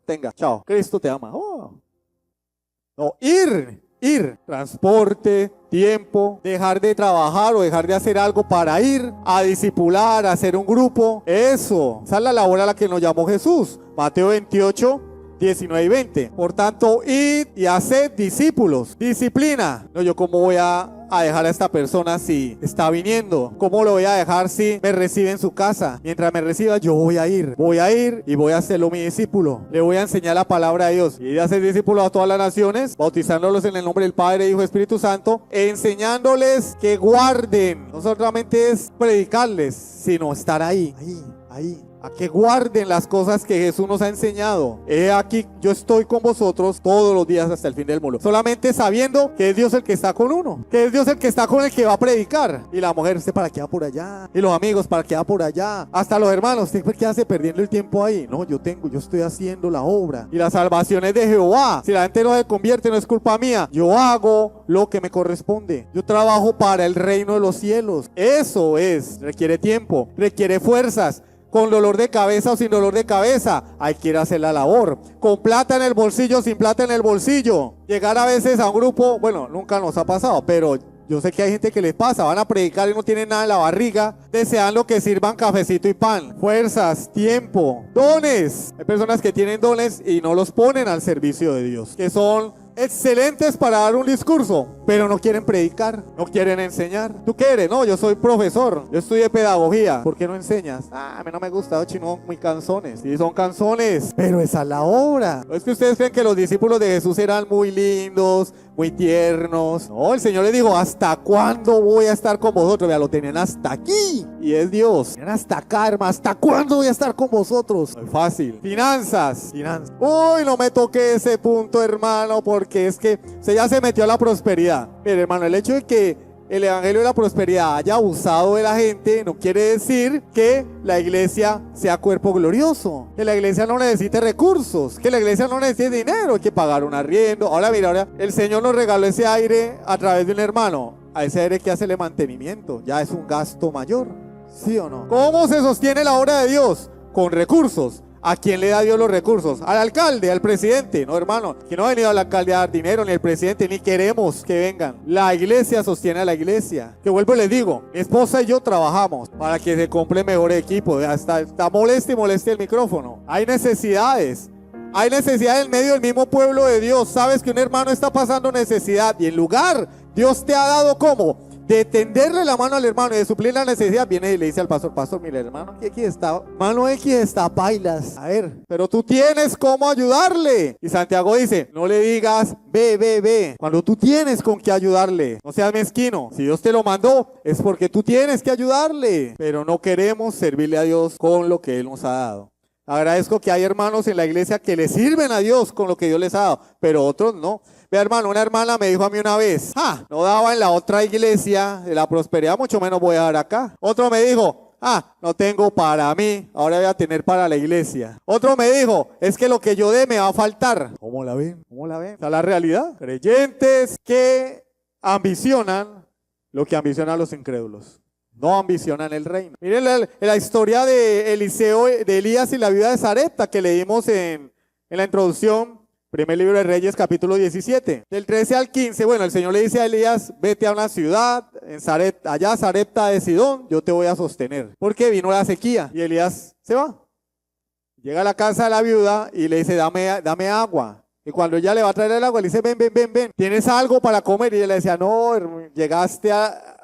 tenga, chao, Cristo te ama. Oh. No, ir, transporte, tiempo, dejar de trabajar o dejar de hacer algo para ir a discipular, a hacer un grupo. Eso, esa es la labor a la que nos llamó Jesús. Mateo 28, 19 y 20. Por tanto, id y haced discípulos. Disciplina. No, yo cómo voy a dejar a esta persona si está viniendo. ¿Cómo lo voy a dejar si me recibe en su casa? Mientras me reciba, yo voy a ir y voy a hacerlo mi discípulo. Le voy a enseñar la palabra de Dios. Y de hacer discípulos a todas las naciones, bautizándolos en el nombre del Padre, Hijo y Espíritu Santo, enseñándoles que guarden. No solamente es predicarles, sino estar ahí. A que guarden las cosas que Jesús nos ha enseñado. He aquí, yo estoy con vosotros todos los días hasta el fin del mundo. Solamente sabiendo que es Dios el que está con uno, que es Dios el que está con el que va a predicar. Y la mujer, ¿usted para qué va por allá? Y los amigos, ¿para qué va por allá? Hasta los hermanos, ¿usted qué hace perdiendo el tiempo ahí? No, yo estoy haciendo la obra. Y la salvación es de Jehová. Si la gente no se convierte, no es culpa mía. Yo hago lo que me corresponde. Yo trabajo para el reino de los cielos. Eso requiere tiempo, requiere fuerzas. Con dolor de cabeza o sin dolor de cabeza, hay que ir a hacer la labor. Con plata en el bolsillo, sin plata en el bolsillo. Llegar a veces a un grupo, bueno, nunca nos ha pasado, pero yo sé que hay gente que les pasa, van a predicar y no tienen nada en la barriga, deseando que sirvan cafecito y pan. Fuerzas, tiempo, dones. Hay personas que tienen dones y no los ponen al servicio de Dios, que son excelentes para dar un discurso, pero no quieren predicar, no quieren enseñar. ¿Tú qué eres? No, yo soy profesor, yo estudié pedagogía. ¿Por qué no enseñas? A mí no me gusta, chino, muy canzones. Sí, son canzones, pero esa es la obra. ¿No es que ustedes creen que los discípulos de Jesús eran muy lindos, muy tiernos? No, el Señor les dijo, ¿hasta cuándo voy a estar con vosotros? Vea, lo tenían hasta aquí, y es Dios. Tenían hasta acá, hermano, ¿hasta cuándo voy a estar con vosotros? Muy fácil. Finanzas. Uy, no me toque ese punto, hermano, porque es que usted ya se metió a la prosperidad. Mire, hermano, el hecho de que el evangelio de la prosperidad haya abusado de la gente no quiere decir que la iglesia sea cuerpo glorioso, que la iglesia no necesite recursos, que la iglesia no necesite dinero, hay que pagar un arriendo. Ahora mira, ahora el Señor nos regaló ese aire a través de un hermano. A ese aire que hacerle mantenimiento ya es un gasto mayor, ¿sí o no? ¿Cómo se sostiene la obra de Dios? Con recursos. ¿A quién le da Dios los recursos? Al alcalde, al presidente. No, hermano, que no ha venido al alcalde a dar dinero, ni el presidente, ni queremos que vengan. La iglesia sostiene a la iglesia. Que vuelvo y les digo, mi esposa y yo trabajamos para que se compre mejor equipo. Está moleste y moleste el micrófono. Hay necesidades en medio del mismo pueblo de Dios. Sabes que un hermano está pasando necesidad y en lugar, Dios te ha dado ¿cómo? De tenderle la mano al hermano y de suplir la necesidad, viene y le dice al pastor, mira, hermano, aquí está, mano X está pailas. A ver, pero tú tienes cómo ayudarle. Y Santiago dice, no le digas, ve, cuando tú tienes con qué ayudarle. No seas mezquino. Si Dios te lo mandó, es porque tú tienes que ayudarle. Pero no queremos servirle a Dios con lo que Él nos ha dado. Agradezco que hay hermanos en la iglesia que le sirven a Dios con lo que Dios les ha dado, pero otros no. Ve, hermano, una hermana me dijo a mí una vez, no daba en la otra iglesia de la prosperidad, mucho menos voy a dar acá. Otro me dijo, no tengo para mí, ahora voy a tener para la iglesia. Otro me dijo, es que lo que yo dé me va a faltar. ¿Cómo la ven? Esa es la realidad. Creyentes que ambicionan lo que ambicionan los incrédulos. No ambicionan el reino. Miren la historia de Eliseo, de Elías y la viuda de Sarepta que leímos en la introducción. Primer libro de Reyes, capítulo 17. Del 13 al 15, bueno, el Señor le dice a Elías, vete a una ciudad, allá Sarepta de Sidón, yo te voy a sostener. Porque vino la sequía y Elías se va. Llega a la casa de la viuda y le dice, dame agua. Y cuando ella le va a traer el agua, le dice, ven, ¿tienes algo para comer? Y ella le decía, no, llegaste a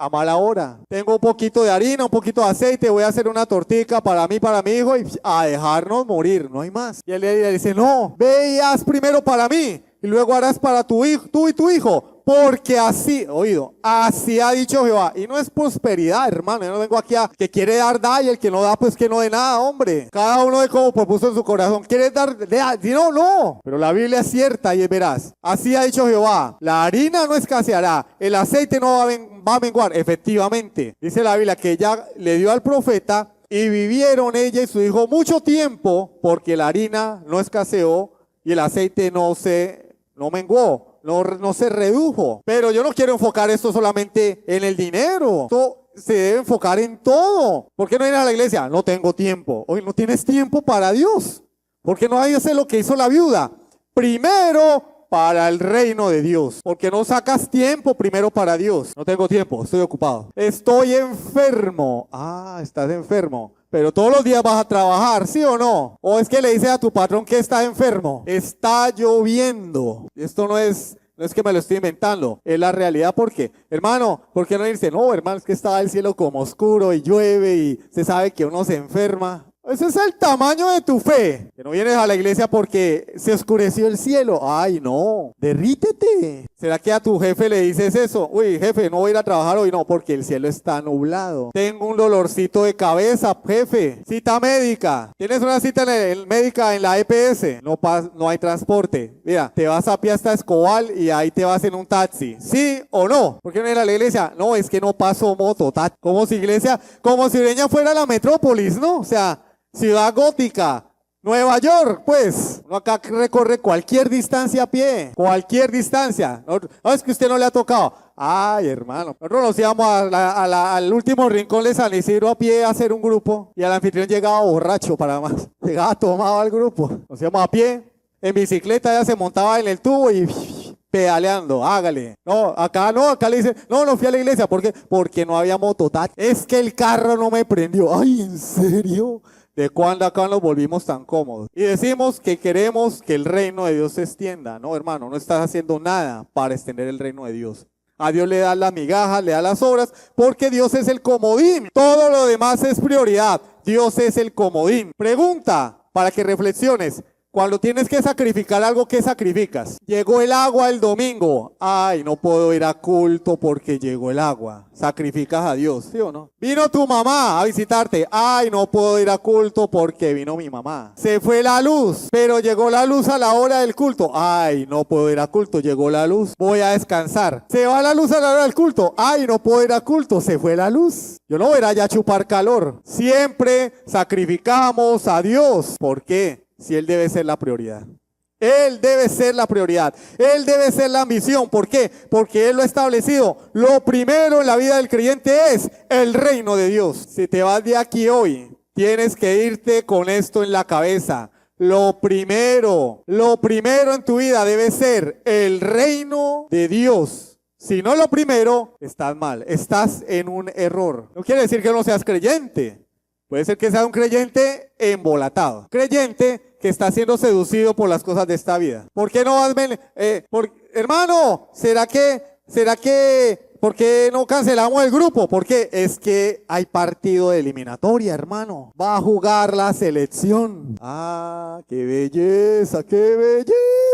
mala hora. Tengo un poquito de harina, un poquito de aceite, voy a hacer una tortica para mí, para mi hijo y a dejarnos morir, no hay más. Y él le dice, no, ve y haz primero para mí y luego harás para tu hijo, tú y tu hijo, porque así, oído, así ha dicho Jehová. Y no es prosperidad, hermano. Yo no vengo aquí a que quiere dar, da, y el que no da, pues que no dé nada, hombre. Cada uno de como propuso en su corazón. ¿Quiere dar? Si no, no. Pero la Biblia es cierta y es veraz. Así ha dicho Jehová. La harina no escaseará, el aceite no va a menguar. Efectivamente, dice la Biblia que ella le dio al profeta y vivieron ella y su hijo mucho tiempo porque la harina no escaseó y el aceite no menguó. No se redujo. Pero yo no quiero enfocar esto solamente en el dinero. Esto se debe enfocar en todo. ¿Por qué no ir a la iglesia? No tengo tiempo. Hoy no tienes tiempo para Dios. ¿Por qué no hay que hacer lo que hizo la viuda? Primero para el reino de Dios. Porque no sacas tiempo primero para Dios. No tengo tiempo, estoy ocupado. Estoy enfermo. Ah, estás enfermo. Pero todos los días vas a trabajar, ¿sí o no? O es que le dices a tu patrón que está enfermo. Está lloviendo. Esto no es que me lo estoy inventando. Es la realidad. ¿Por qué? Hermano, ¿por qué no dice? No, hermano, es que está el cielo como oscuro y llueve y se sabe que uno se enferma. Ese es el tamaño de tu fe. Que no vienes a la iglesia porque se oscureció el cielo. Ay, no. Derrítete. ¿Será que a tu jefe le dices eso? Uy, jefe, no voy a ir a trabajar hoy. No, porque el cielo está nublado. Tengo un dolorcito de cabeza, jefe. Cita médica. ¿Tienes una cita médica en la EPS? No hay transporte. Mira, te vas a pie hasta Escobal y ahí te vas en un taxi. ¿Sí o no? ¿Por qué no ir a la iglesia? No, es que no paso moto. Como si Ureña fuera la metrópolis, ¿no? O sea, ciudad gótica, Nueva York, pues. Uno acá recorre cualquier distancia a pie, cualquier distancia. No es que usted no le ha tocado. Ay, hermano. Nosotros nos íbamos al último rincón de San Isidro a pie a hacer un grupo y el anfitrión llegaba borracho para más. Llegaba tomado al grupo. Nos íbamos a pie, en bicicleta ya se montaba en el tubo y pedaleando, hágale. No, acá le dice, no fui a la iglesia. ¿Por qué? Porque no había mototaxi. Es que el carro no me prendió. Ay, ¿en serio? ¿De cuándo acá nos volvimos tan cómodos? Y decimos que queremos que el reino de Dios se extienda. No, hermano, no estás haciendo nada para extender el reino de Dios. A Dios le da las migajas, le da las obras, porque Dios es el comodín. Todo lo demás es prioridad. Dios es el comodín. Pregunta para que reflexiones. Cuando tienes que sacrificar algo, ¿qué sacrificas? Llegó el agua el domingo. Ay, no puedo ir a culto porque llegó el agua. Sacrificas a Dios, ¿sí o no? Vino tu mamá a visitarte. Ay, no puedo ir a culto porque vino mi mamá. Se fue la luz, pero llegó la luz a la hora del culto. Ay, no puedo ir a culto, llegó la luz. Voy a descansar. Se va la luz a la hora del culto. Ay, no puedo ir a culto, se fue la luz. Yo no voy a ir allá a chupar calor. Siempre sacrificamos a Dios. ¿Por qué? Si Él debe ser la prioridad. Él debe ser la prioridad. Él debe ser la misión. ¿Por qué? Porque Él lo ha establecido. Lo primero en la vida del creyente es el reino de Dios. Si te vas de aquí hoy, tienes que irte con esto en la cabeza. Lo primero en tu vida debe ser el reino de Dios. Si no es lo primero, estás mal. Estás en un error. No quiere decir que no seas creyente. Puede ser que sea un creyente embolatado. Creyente que está siendo seducido por las cosas de esta vida. ¿Por qué no vas, hermano? ¿Será que, por qué no cancelamos el grupo? Porque es que hay partido de eliminatoria, hermano. Va a jugar la selección. Ah, qué belleza, qué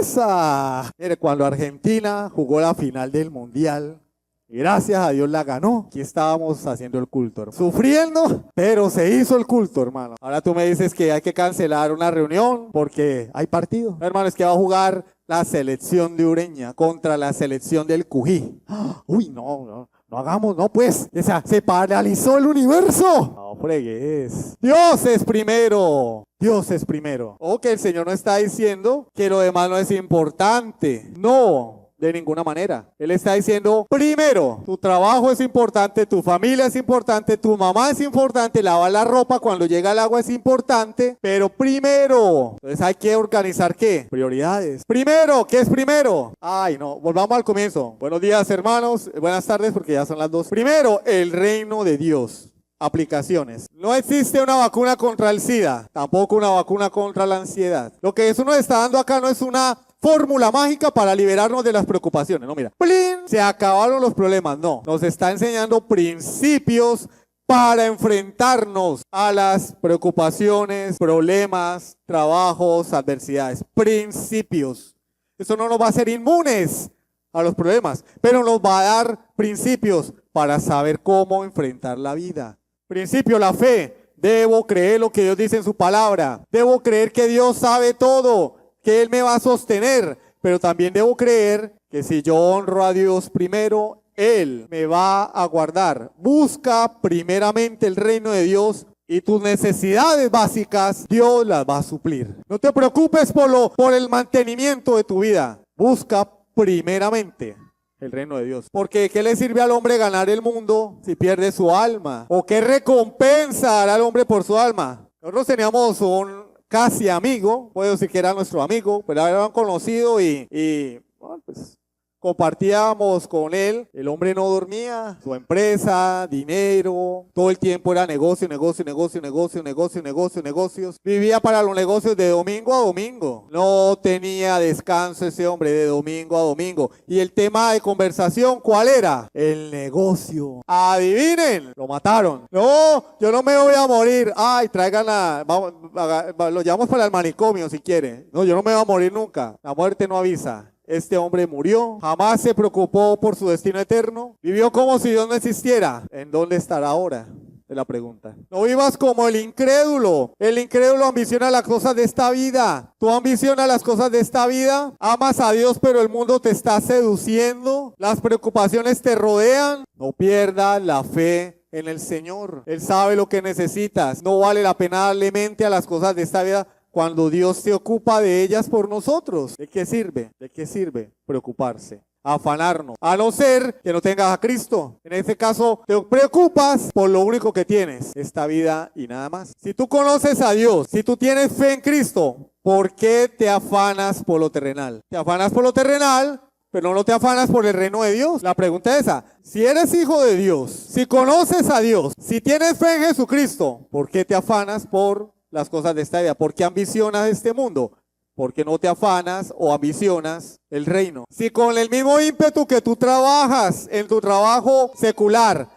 belleza. Mire, cuando Argentina jugó la final del Mundial, gracias a Dios la ganó. Aquí estábamos haciendo el culto, hermano. Sufriendo, pero se hizo el culto, hermano. Ahora tú me dices que hay que cancelar una reunión porque hay partido. Hermano, es que va a jugar la selección de Ureña contra la selección del Cují. Uy, no hagamos, no pues. O sea, se paralizó el universo. No fregues. Dios es primero. Dios es primero. O que el Señor no está diciendo que lo demás no es importante. No. De ninguna manera. Él está diciendo, primero, tu trabajo es importante, tu familia es importante, tu mamá es importante, lavar la ropa cuando llega el agua es importante, pero primero, entonces hay que organizar ¿qué? Prioridades. Primero, ¿qué es primero? Ay, no, volvamos al comienzo. Buenos días, hermanos, buenas tardes porque ya son las 2. Primero, el reino de Dios. Aplicaciones. No existe una vacuna contra el SIDA, tampoco una vacuna contra la ansiedad. Lo que eso nos está dando acá no es una fórmula mágica para liberarnos de las preocupaciones. No, mira, ¡plin! Se acabaron los problemas. No, nos está enseñando principios para enfrentarnos a las preocupaciones, problemas, trabajos, adversidades. Principios. Eso no nos va a hacer inmunes a los problemas, pero nos va a dar principios para saber cómo enfrentar la vida. Principio, la fe. Debo creer lo que Dios dice en su palabra. Debo creer que Dios sabe todo, que Él me va a sostener, pero también debo creer que si yo honro a Dios primero, Él me va a guardar. Busca primeramente el reino de Dios y tus necesidades básicas, Dios las va a suplir. No te preocupes por el mantenimiento de tu vida. Busca primeramente el reino de Dios. Porque ¿qué le sirve al hombre ganar el mundo si pierde su alma? ¿O qué recompensa hará al hombre por su alma? Nosotros teníamos un casi amigo, puedo decir que era nuestro amigo, pero habían conocido y bueno, pues compartíamos con él. El hombre no dormía, su empresa, dinero, todo el tiempo era negocio, negocios. Vivía para los negocios de domingo a domingo. No tenía descanso ese hombre de domingo a domingo. Y el tema de conversación, ¿cuál era? El negocio. Adivinen, lo mataron. No, yo no me voy a morir. Ay, lo llevamos para el manicomio si quiere. No, yo no me voy a morir nunca. La muerte no avisa. Este hombre murió, jamás se preocupó por su destino eterno, vivió como si Dios no existiera. ¿En dónde estará ahora? Es la pregunta. No vivas como el incrédulo. El incrédulo ambiciona las cosas de esta vida. Tú ambicionas las cosas de esta vida, amas a Dios, pero el mundo te está seduciendo, las preocupaciones te rodean. No pierdas la fe en el Señor. Él sabe lo que necesitas. No vale la pena darle mente a las cosas de esta vida cuando Dios se ocupa de ellas por nosotros. ¿De qué sirve? ¿De qué sirve preocuparse? Afanarnos. A no ser que no tengas a Cristo. En este caso, te preocupas por lo único que tienes, esta vida y nada más. Si tú conoces a Dios, si tú tienes fe en Cristo, ¿por qué te afanas por lo terrenal? Te afanas por lo terrenal, pero no te afanas por el reino de Dios. La pregunta es esa. Si eres hijo de Dios, si conoces a Dios, si tienes fe en Jesucristo, ¿por qué te afanas por las cosas de esta vida? ¿Por qué ambicionas este mundo? Porque no te afanas o ambicionas el reino. Si con el mismo ímpetu que tú trabajas en tu trabajo secular,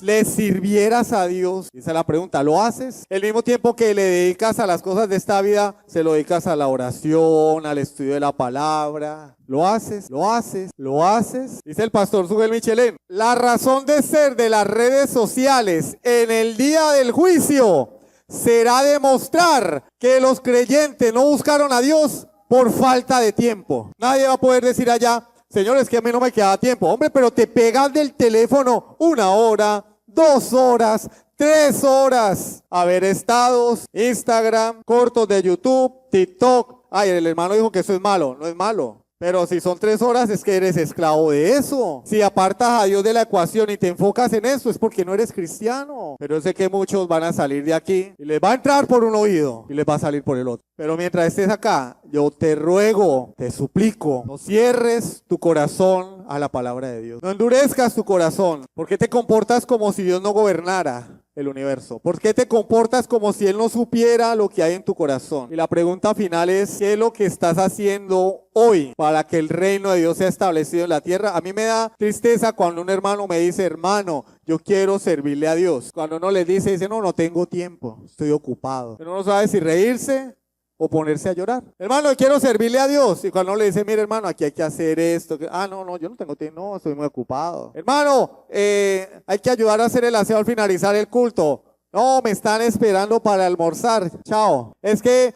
le sirvieras a Dios, esa es la pregunta, ¿lo haces? El mismo tiempo que le dedicas a las cosas de esta vida, se lo dedicas a la oración, al estudio de la palabra. ¿Lo haces? ¿Lo haces? ¿Lo haces? Dice el pastor Sugel Michelén, la razón de ser de las redes sociales en el día del juicio será demostrar que los creyentes no buscaron a Dios por falta de tiempo. Nadie va a poder decir allá, señores, que a mí no me queda tiempo. Hombre, pero te pegas del teléfono 1 hora, 2 horas, 3 horas a ver estados, Instagram, cortos de YouTube, TikTok. Ay, el hermano dijo que eso es malo. No es malo. Pero si son 3 horas es que eres esclavo de eso. Si apartas a Dios de la ecuación y te enfocas en eso es porque no eres cristiano. Pero yo sé que muchos van a salir de aquí y les va a entrar por un oído y les va a salir por el otro. Pero mientras estés acá, yo te ruego, te suplico, no cierres tu corazón a la palabra de Dios. No endurezcas tu corazón. ¿Por qué te comportas como si Dios no gobernara el universo? ¿Por qué te comportas como si Él no supiera lo que hay en tu corazón? Y la pregunta final es, ¿qué es lo que estás haciendo hoy para que el reino de Dios sea establecido en la tierra? A mí me da tristeza cuando un hermano me dice, hermano, yo quiero servirle a Dios. Cuando uno le dice, no tengo tiempo, estoy ocupado. Uno no sabe si reírse o ponerse a llorar. Hermano, yo quiero servirle a Dios. Y cuando uno le dice, mire hermano, aquí hay que hacer esto. No, yo no tengo tiempo, no, estoy muy ocupado. Hermano, hay que ayudar a hacer el aseo al finalizar el culto. No, me están esperando para almorzar. Chao. Es que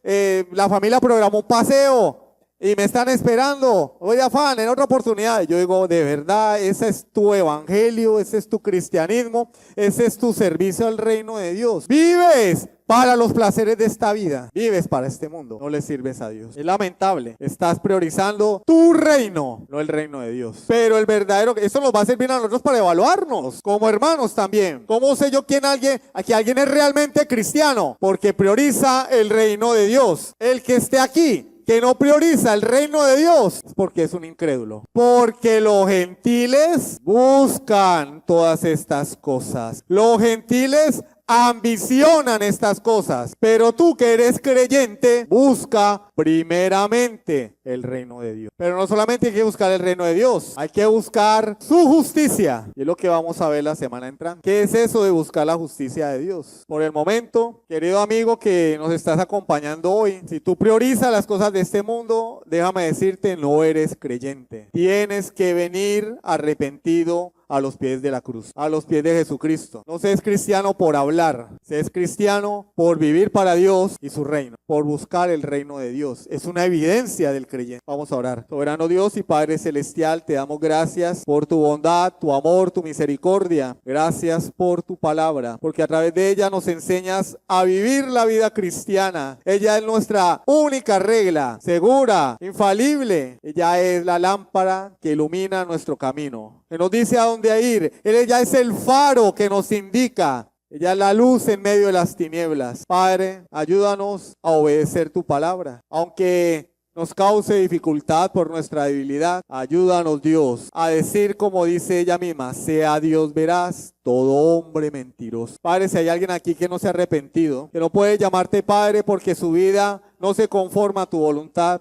la familia programó un paseo y me están esperando. Oye, afán, en otra oportunidad. Yo digo, de verdad, ese es tu evangelio, ese es tu cristianismo, ese es tu servicio al reino de Dios. Vives para los placeres de esta vida. Vives para este mundo. No le sirves a Dios. Es lamentable. Estás priorizando tu reino, no el reino de Dios. Pero el verdadero, eso nos va a servir a nosotros para evaluarnos, como hermanos también. ¿Cómo sé yo que alguien es realmente cristiano? Porque prioriza el reino de Dios. El que esté aquí, que no prioriza el reino de Dios, es porque es un incrédulo. Porque los gentiles buscan todas estas cosas. Los gentiles ambicionan estas cosas. Pero tú que eres creyente, busca primeramente el reino de Dios. Pero no solamente hay que buscar el reino de Dios, hay que buscar su justicia. Y es lo que vamos a ver la semana entrante. ¿Qué es eso de buscar la justicia de Dios? Por el momento, querido amigo que nos estás acompañando hoy, si tú priorizas las cosas de este mundo, déjame decirte, no eres creyente. Tienes que venir arrepentido a los pies de la cruz, a los pies de Jesucristo. No se es cristiano por hablar, se es cristiano por vivir para Dios y su reino, por buscar el reino de Dios. Es una evidencia del creyente. Vamos a orar. Soberano Dios y Padre Celestial, te damos gracias por tu bondad, tu amor, tu misericordia. Gracias por tu palabra, porque a través de ella nos enseñas a vivir la vida cristiana. Ella es nuestra única regla, segura, infalible. Ella es la lámpara que ilumina nuestro camino, que nos dice a dónde ir. Ella es el faro que nos indica. Ella es la luz en medio de las tinieblas. Padre, ayúdanos a obedecer tu palabra. Aunque nos cause dificultad por nuestra debilidad, ayúdanos, Dios, a decir como dice ella misma, sea Dios veraz, todo hombre mentiroso. Padre, si hay alguien aquí que no se ha arrepentido, que no puede llamarte Padre porque su vida no se conforma a tu voluntad,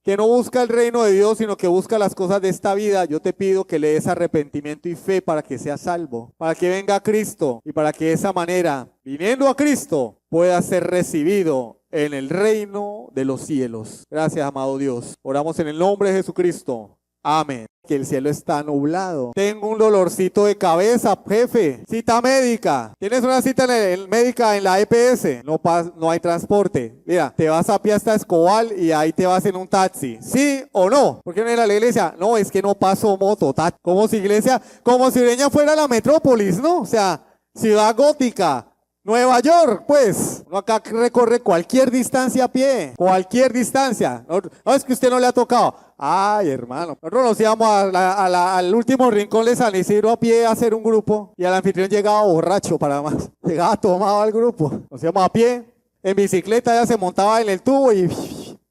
que no busca el reino de Dios, sino que busca las cosas de esta vida, yo te pido que le des arrepentimiento y fe para que sea salvo, para que venga a Cristo y para que de esa manera, viniendo a Cristo, pueda ser recibido en el reino de los cielos. Gracias, amado Dios. Oramos en el nombre de Jesucristo. Amén. Que el cielo está nublado. Tengo un dolorcito de cabeza, jefe. Cita médica. ¿Tienes una cita médica en la EPS? No hay transporte. Mira, te vas a pie hasta Escobal y ahí te vas en un taxi. ¿Sí o no? ¿Por qué no ir a la iglesia? No, es que no paso moto. Como si Ureña fuera la metrópolis, ¿no? O sea, ciudad gótica. Nueva York, pues, uno acá recorre cualquier distancia a pie, cualquier distancia. No es que usted no le ha tocado. Ay, hermano, nosotros nos íbamos al último rincón de San Isidro a pie a hacer un grupo y el anfitrión llegaba borracho para más. Llegaba tomado al grupo. Nos íbamos a pie, en bicicleta ya se montaba en el tubo y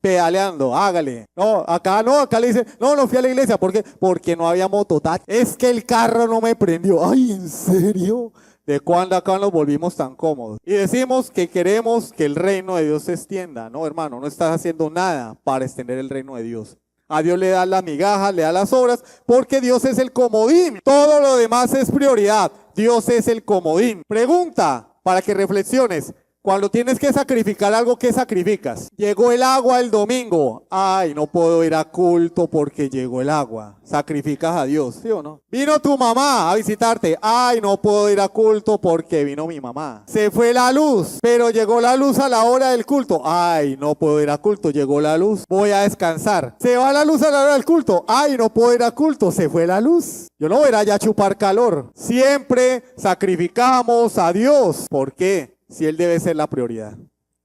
pedaleando, hágale. No, acá le dice, no fui a la iglesia. ¿Por qué? Porque no había mototaxi. Es que el carro no me prendió. Ay, ¿en serio? ¿De cuándo acá nos volvimos tan cómodos? Y decimos que queremos que el reino de Dios se extienda. No, hermano, no estás haciendo nada para extender el reino de Dios. A Dios le da las migajas, le da las obras, porque Dios es el comodín. Todo lo demás es prioridad. Dios es el comodín. Pregunta para que reflexiones. Cuando tienes que sacrificar algo, ¿qué sacrificas? Llegó el agua el domingo. Ay, no puedo ir a culto porque llegó el agua. Sacrificas a Dios, ¿sí o no? Vino tu mamá a visitarte. Ay, no puedo ir a culto porque vino mi mamá. Se fue la luz, pero llegó la luz a la hora del culto. Ay, no puedo ir a culto, llegó la luz. Voy a descansar. Se va la luz a la hora del culto. Ay, no puedo ir a culto, se fue la luz. Yo no voy a ir allá a chupar calor. Siempre sacrificamos a Dios. ¿Por qué? Si Él debe ser la prioridad.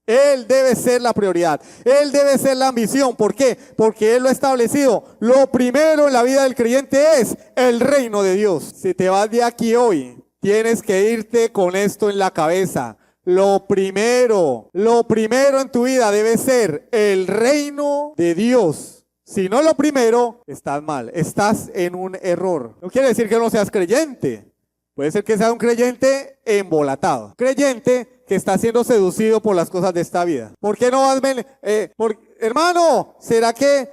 Él debe ser la prioridad. Él debe ser la ambición. ¿Por qué? Porque Él lo ha establecido. Lo primero en la vida del creyente es el reino de Dios. Si te vas de aquí hoy, tienes que irte con esto en la cabeza. Lo primero en tu vida debe ser el reino de Dios. Si no lo primero, estás mal. Estás en un error. No quiere decir que no seas creyente. Puede ser que sea un creyente embolatado. Creyente que está siendo seducido por las cosas de esta vida. ¿Por qué no vas hermano? ¿Será que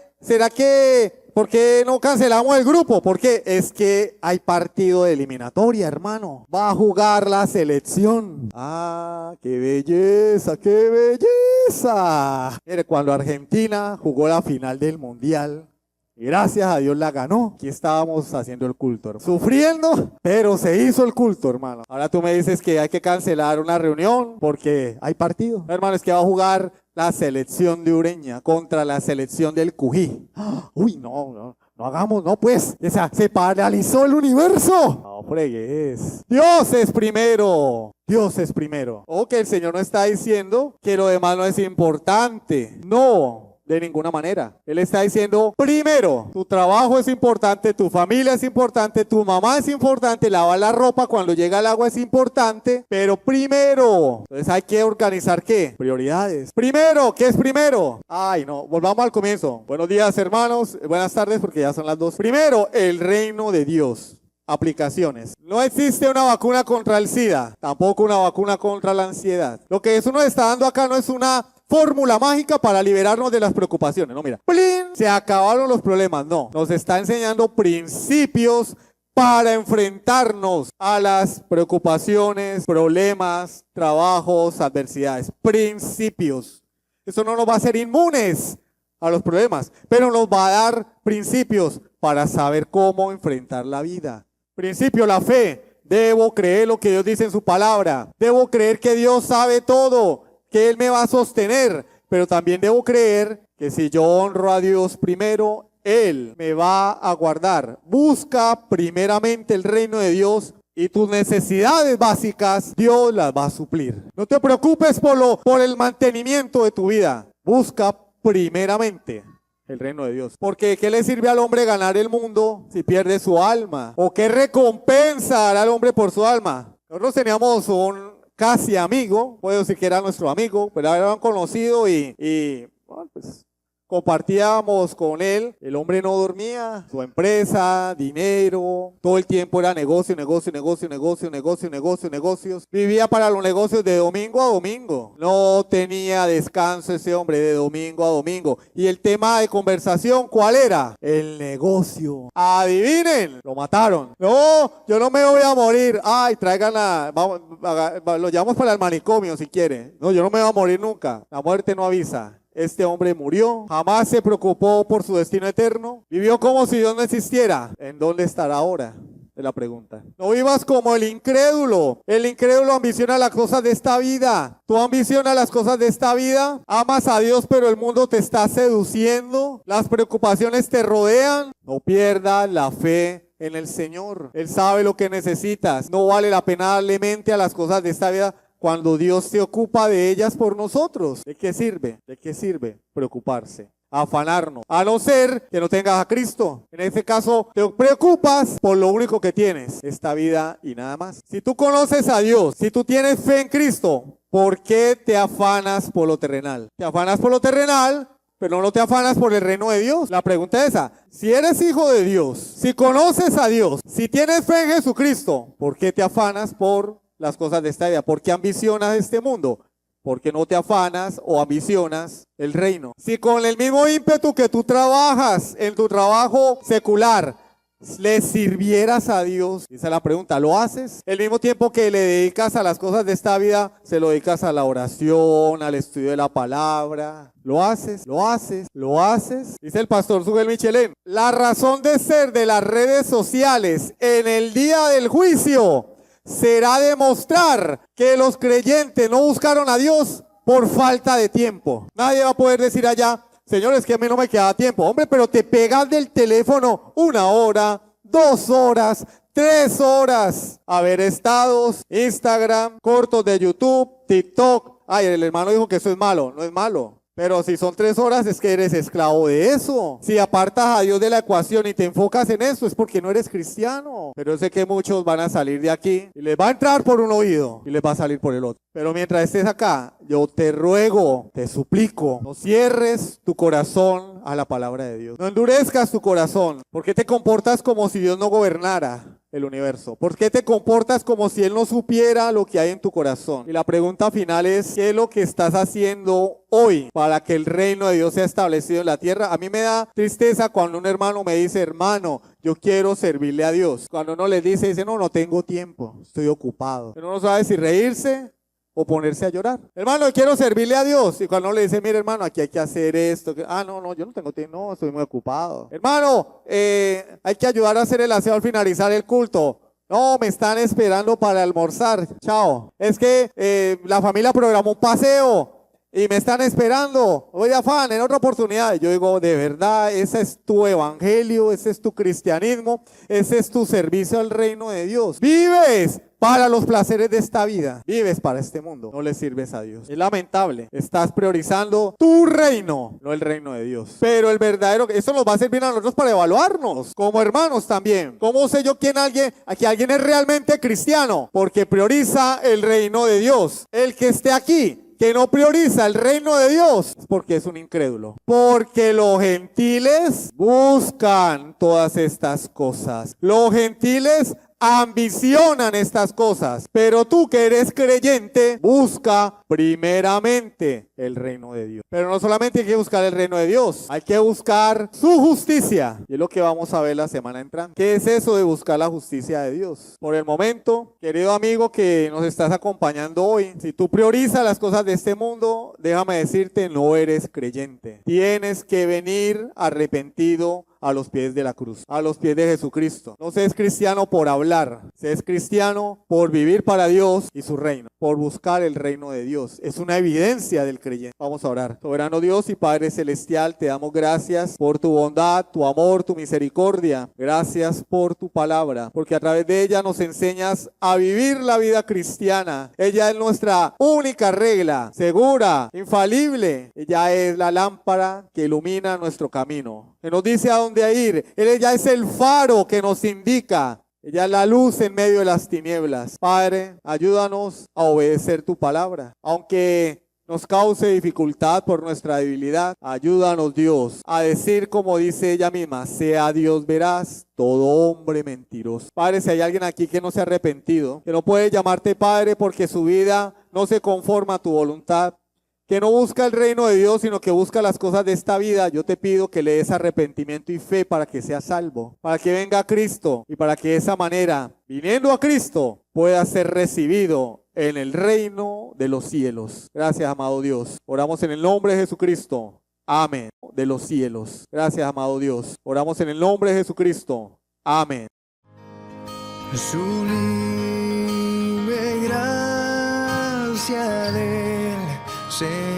por qué no cancelamos el grupo? Porque es que hay partido de eliminatoria, hermano. Va a jugar la selección. Ah, qué belleza, qué belleza. Mire, cuando Argentina jugó la final del Mundial, gracias a Dios la ganó. Aquí estábamos haciendo el culto, hermano. Sufriendo, pero se hizo el culto, hermano. Ahora tú me dices que hay que cancelar una reunión porque hay partido. Hermano, es que va a jugar la selección de Ureña contra la selección del Cují. Uy, no hagamos, no pues. O sea, se paralizó el universo. No fregues. Dios es primero. Dios es primero. O que el Señor no está diciendo que lo demás no es importante. No. De ninguna manera. Él está diciendo, primero, tu trabajo es importante, tu familia es importante, tu mamá es importante, lavar la ropa cuando llega el agua es importante, pero primero. Entonces hay que organizar ¿qué? Prioridades. Primero, ¿qué es primero? Ay, no, volvamos al comienzo. Buenos días, hermanos, buenas tardes porque ya son las 2. Primero, el reino de Dios. aplicaciones. No existe una vacuna contra el SIDA, tampoco una vacuna contra la ansiedad. Lo que eso nos está dando acá no es una fórmula mágica para liberarnos de las preocupaciones. No, mira, ¡plin! Se acabaron los problemas. No, nos está enseñando principios para enfrentarnos a las preocupaciones, problemas, trabajos, adversidades. Principios. Eso no nos va a hacer inmunes a los problemas, pero nos va a dar principios para saber cómo enfrentar la vida. Principio, la fe. Debo creer lo que Dios dice en su palabra. Debo creer que Dios sabe todo, que Él me va a sostener, pero también debo creer que si yo honro a Dios primero, Él me va a guardar. Busca primeramente el reino de Dios y tus necesidades básicas, Dios las va a suplir. No te preocupes por el mantenimiento de tu vida. Busca primeramente el reino de Dios. Porque ¿qué le sirve al hombre ganar el mundo si pierde su alma? ¿O qué recompensa hará al hombre por su alma? Nosotros teníamos un casi amigo, puedo decir que era nuestro amigo, pero era un conocido y bueno, pues compartíamos con él. El hombre no dormía, su empresa, dinero, todo el tiempo era negocio, negocio, negocio, negocio, negocio, negocio, negocios. Vivía para los negocios de domingo a domingo. No tenía descanso ese hombre de domingo a domingo. Y el tema de conversación, ¿cuál era? El negocio. Adivinen, lo mataron. No, yo no me voy a morir. Ay, tráiganla, vamos, lo llevamos para el manicomio si quiere. No, yo no me voy a morir nunca. La muerte no avisa. Este hombre murió, jamás se preocupó por su destino eterno, vivió como si Dios no existiera. ¿En dónde estará ahora? Es la pregunta. No vivas como el incrédulo. El incrédulo ambiciona las cosas de esta vida. Tú ambicionas las cosas de esta vida, amas a Dios, pero el mundo te está seduciendo, las preocupaciones te rodean. No pierdas la fe en el Señor. Él sabe lo que necesitas. No vale la pena darle mente a las cosas de esta vida cuando Dios se ocupa de ellas por nosotros. ¿De qué sirve? ¿De qué sirve preocuparse? Afanarnos. A no ser que no tengas a Cristo. En este caso, te preocupas por lo único que tienes, esta vida y nada más. Si tú conoces a Dios, si tú tienes fe en Cristo, ¿por qué te afanas por lo terrenal? Te afanas por lo terrenal, pero no te afanas por el reino de Dios. La pregunta es esa. Si eres hijo de Dios, si conoces a Dios, si tienes fe en Jesucristo, ¿por qué te afanas por las cosas de esta vida? ¿Por qué ambicionas este mundo? ¿Por qué no te afanas o ambicionas el reino? Si con el mismo ímpetu que tú trabajas en tu trabajo secular, le sirvieras a Dios, esa es la pregunta, ¿lo haces? El mismo tiempo que le dedicas a las cosas de esta vida, se lo dedicas a la oración, al estudio de la palabra. ¿Lo haces? ¿Lo haces? ¿Lo haces? Dice el pastor Sugel Michelén, la razón de ser de las redes sociales en el día del juicio será demostrar que los creyentes no buscaron a Dios por falta de tiempo. Nadie va a poder decir allá, Señor, es que a mí no me queda tiempo. Hombre, pero te pegas del teléfono 1 hora, 2 horas, 3 horas a ver estados, Instagram, cortos de YouTube, TikTok. Ay, el hermano dijo que eso es malo. No es malo. Pero si son 3 horas es que eres esclavo de eso. Si apartas a Dios de la ecuación y te enfocas en eso es porque no eres cristiano. Pero yo sé que muchos van a salir de aquí y les va a entrar por un oído y les va a salir por el otro. Pero mientras estés acá, yo te ruego, te suplico, no cierres tu corazón a la palabra de Dios. No endurezcas tu corazón. ¿Por qué te comportas como si Dios no gobernara el universo? ¿Por qué te comportas como si Él no supiera lo que hay en tu corazón? Y la pregunta final es, ¿qué es lo que estás haciendo hoy para que el reino de Dios sea establecido en la tierra? A mí me da tristeza cuando un hermano me dice, hermano, yo quiero servirle a Dios. Cuando uno le dice, no tengo tiempo, estoy ocupado. Uno no sabe si reírse o ponerse a llorar. Hermano, yo quiero servirle a Dios. Y cuando uno le dice, mire hermano, aquí hay que hacer esto. No, yo no tengo tiempo, no, estoy muy ocupado. Hermano, hay que ayudar a hacer el aseo al finalizar el culto. No, me están esperando para almorzar. Chao. Es que la familia programó un paseo y me están esperando. Oye, afán, en otra oportunidad. Yo digo, de verdad, ese es tu evangelio, ese es tu cristianismo, ese es tu servicio al reino de Dios. Vives para los placeres de esta vida. Vives para este mundo. No le sirves a Dios. Es lamentable. Estás priorizando tu reino, no el reino de Dios. Pero el verdadero, eso nos va a servir a nosotros para evaluarnos como hermanos también. ¿Cómo sé yo que alguien es realmente cristiano? Porque prioriza el reino de Dios. El que esté aquí, que no prioriza el reino de Dios es porque es un incrédulo. Porque los gentiles buscan todas estas cosas. Los gentiles ambicionan estas cosas, pero tú que eres creyente, busca primeramente el reino de Dios. Pero no solamente hay que buscar el reino de Dios, hay que buscar su justicia. Y es lo que vamos a ver la semana entrante. ¿Qué es eso de buscar la justicia de Dios? Por el momento, querido amigo que nos estás acompañando hoy, si tú priorizas las cosas de este mundo, déjame decirte, no eres creyente. Tienes que venir arrepentido a los pies de la cruz, a los pies de Jesucristo. No seas cristiano por hablar, seas cristiano por vivir para Dios y su reino, por buscar el reino de Dios. Es una evidencia del creyente. Vamos a orar. Soberano Dios y Padre Celestial, te damos gracias por tu bondad, tu amor, tu misericordia. Gracias por tu palabra, porque a través de ella nos enseñas a vivir la vida cristiana. Ella es nuestra única regla, segura, infalible. Ella es la lámpara que ilumina nuestro camino, que nos dice a dónde ir. Ella es el faro que nos indica. Ella es la luz en medio de las tinieblas. Padre, ayúdanos a obedecer tu palabra. Aunque nos cause dificultad por nuestra debilidad, ayúdanos, Dios, a decir como dice ella misma, sea Dios veraz, todo hombre mentiroso. Padre, si hay alguien aquí que no se ha arrepentido, que no puede llamarte Padre porque su vida no se conforma a tu voluntad, que no busca el reino de Dios, sino que busca las cosas de esta vida, yo te pido que le des arrepentimiento y fe para que sea salvo, para que venga Cristo y para que de esa manera, viniendo a Cristo, pueda ser recibido en el reino de los cielos. Gracias, amado Dios. Oramos en el nombre de Jesucristo. Amén. De los cielos. Gracias, amado Dios. Oramos en el nombre de Jesucristo. Amén. Sublime gracia del Señor.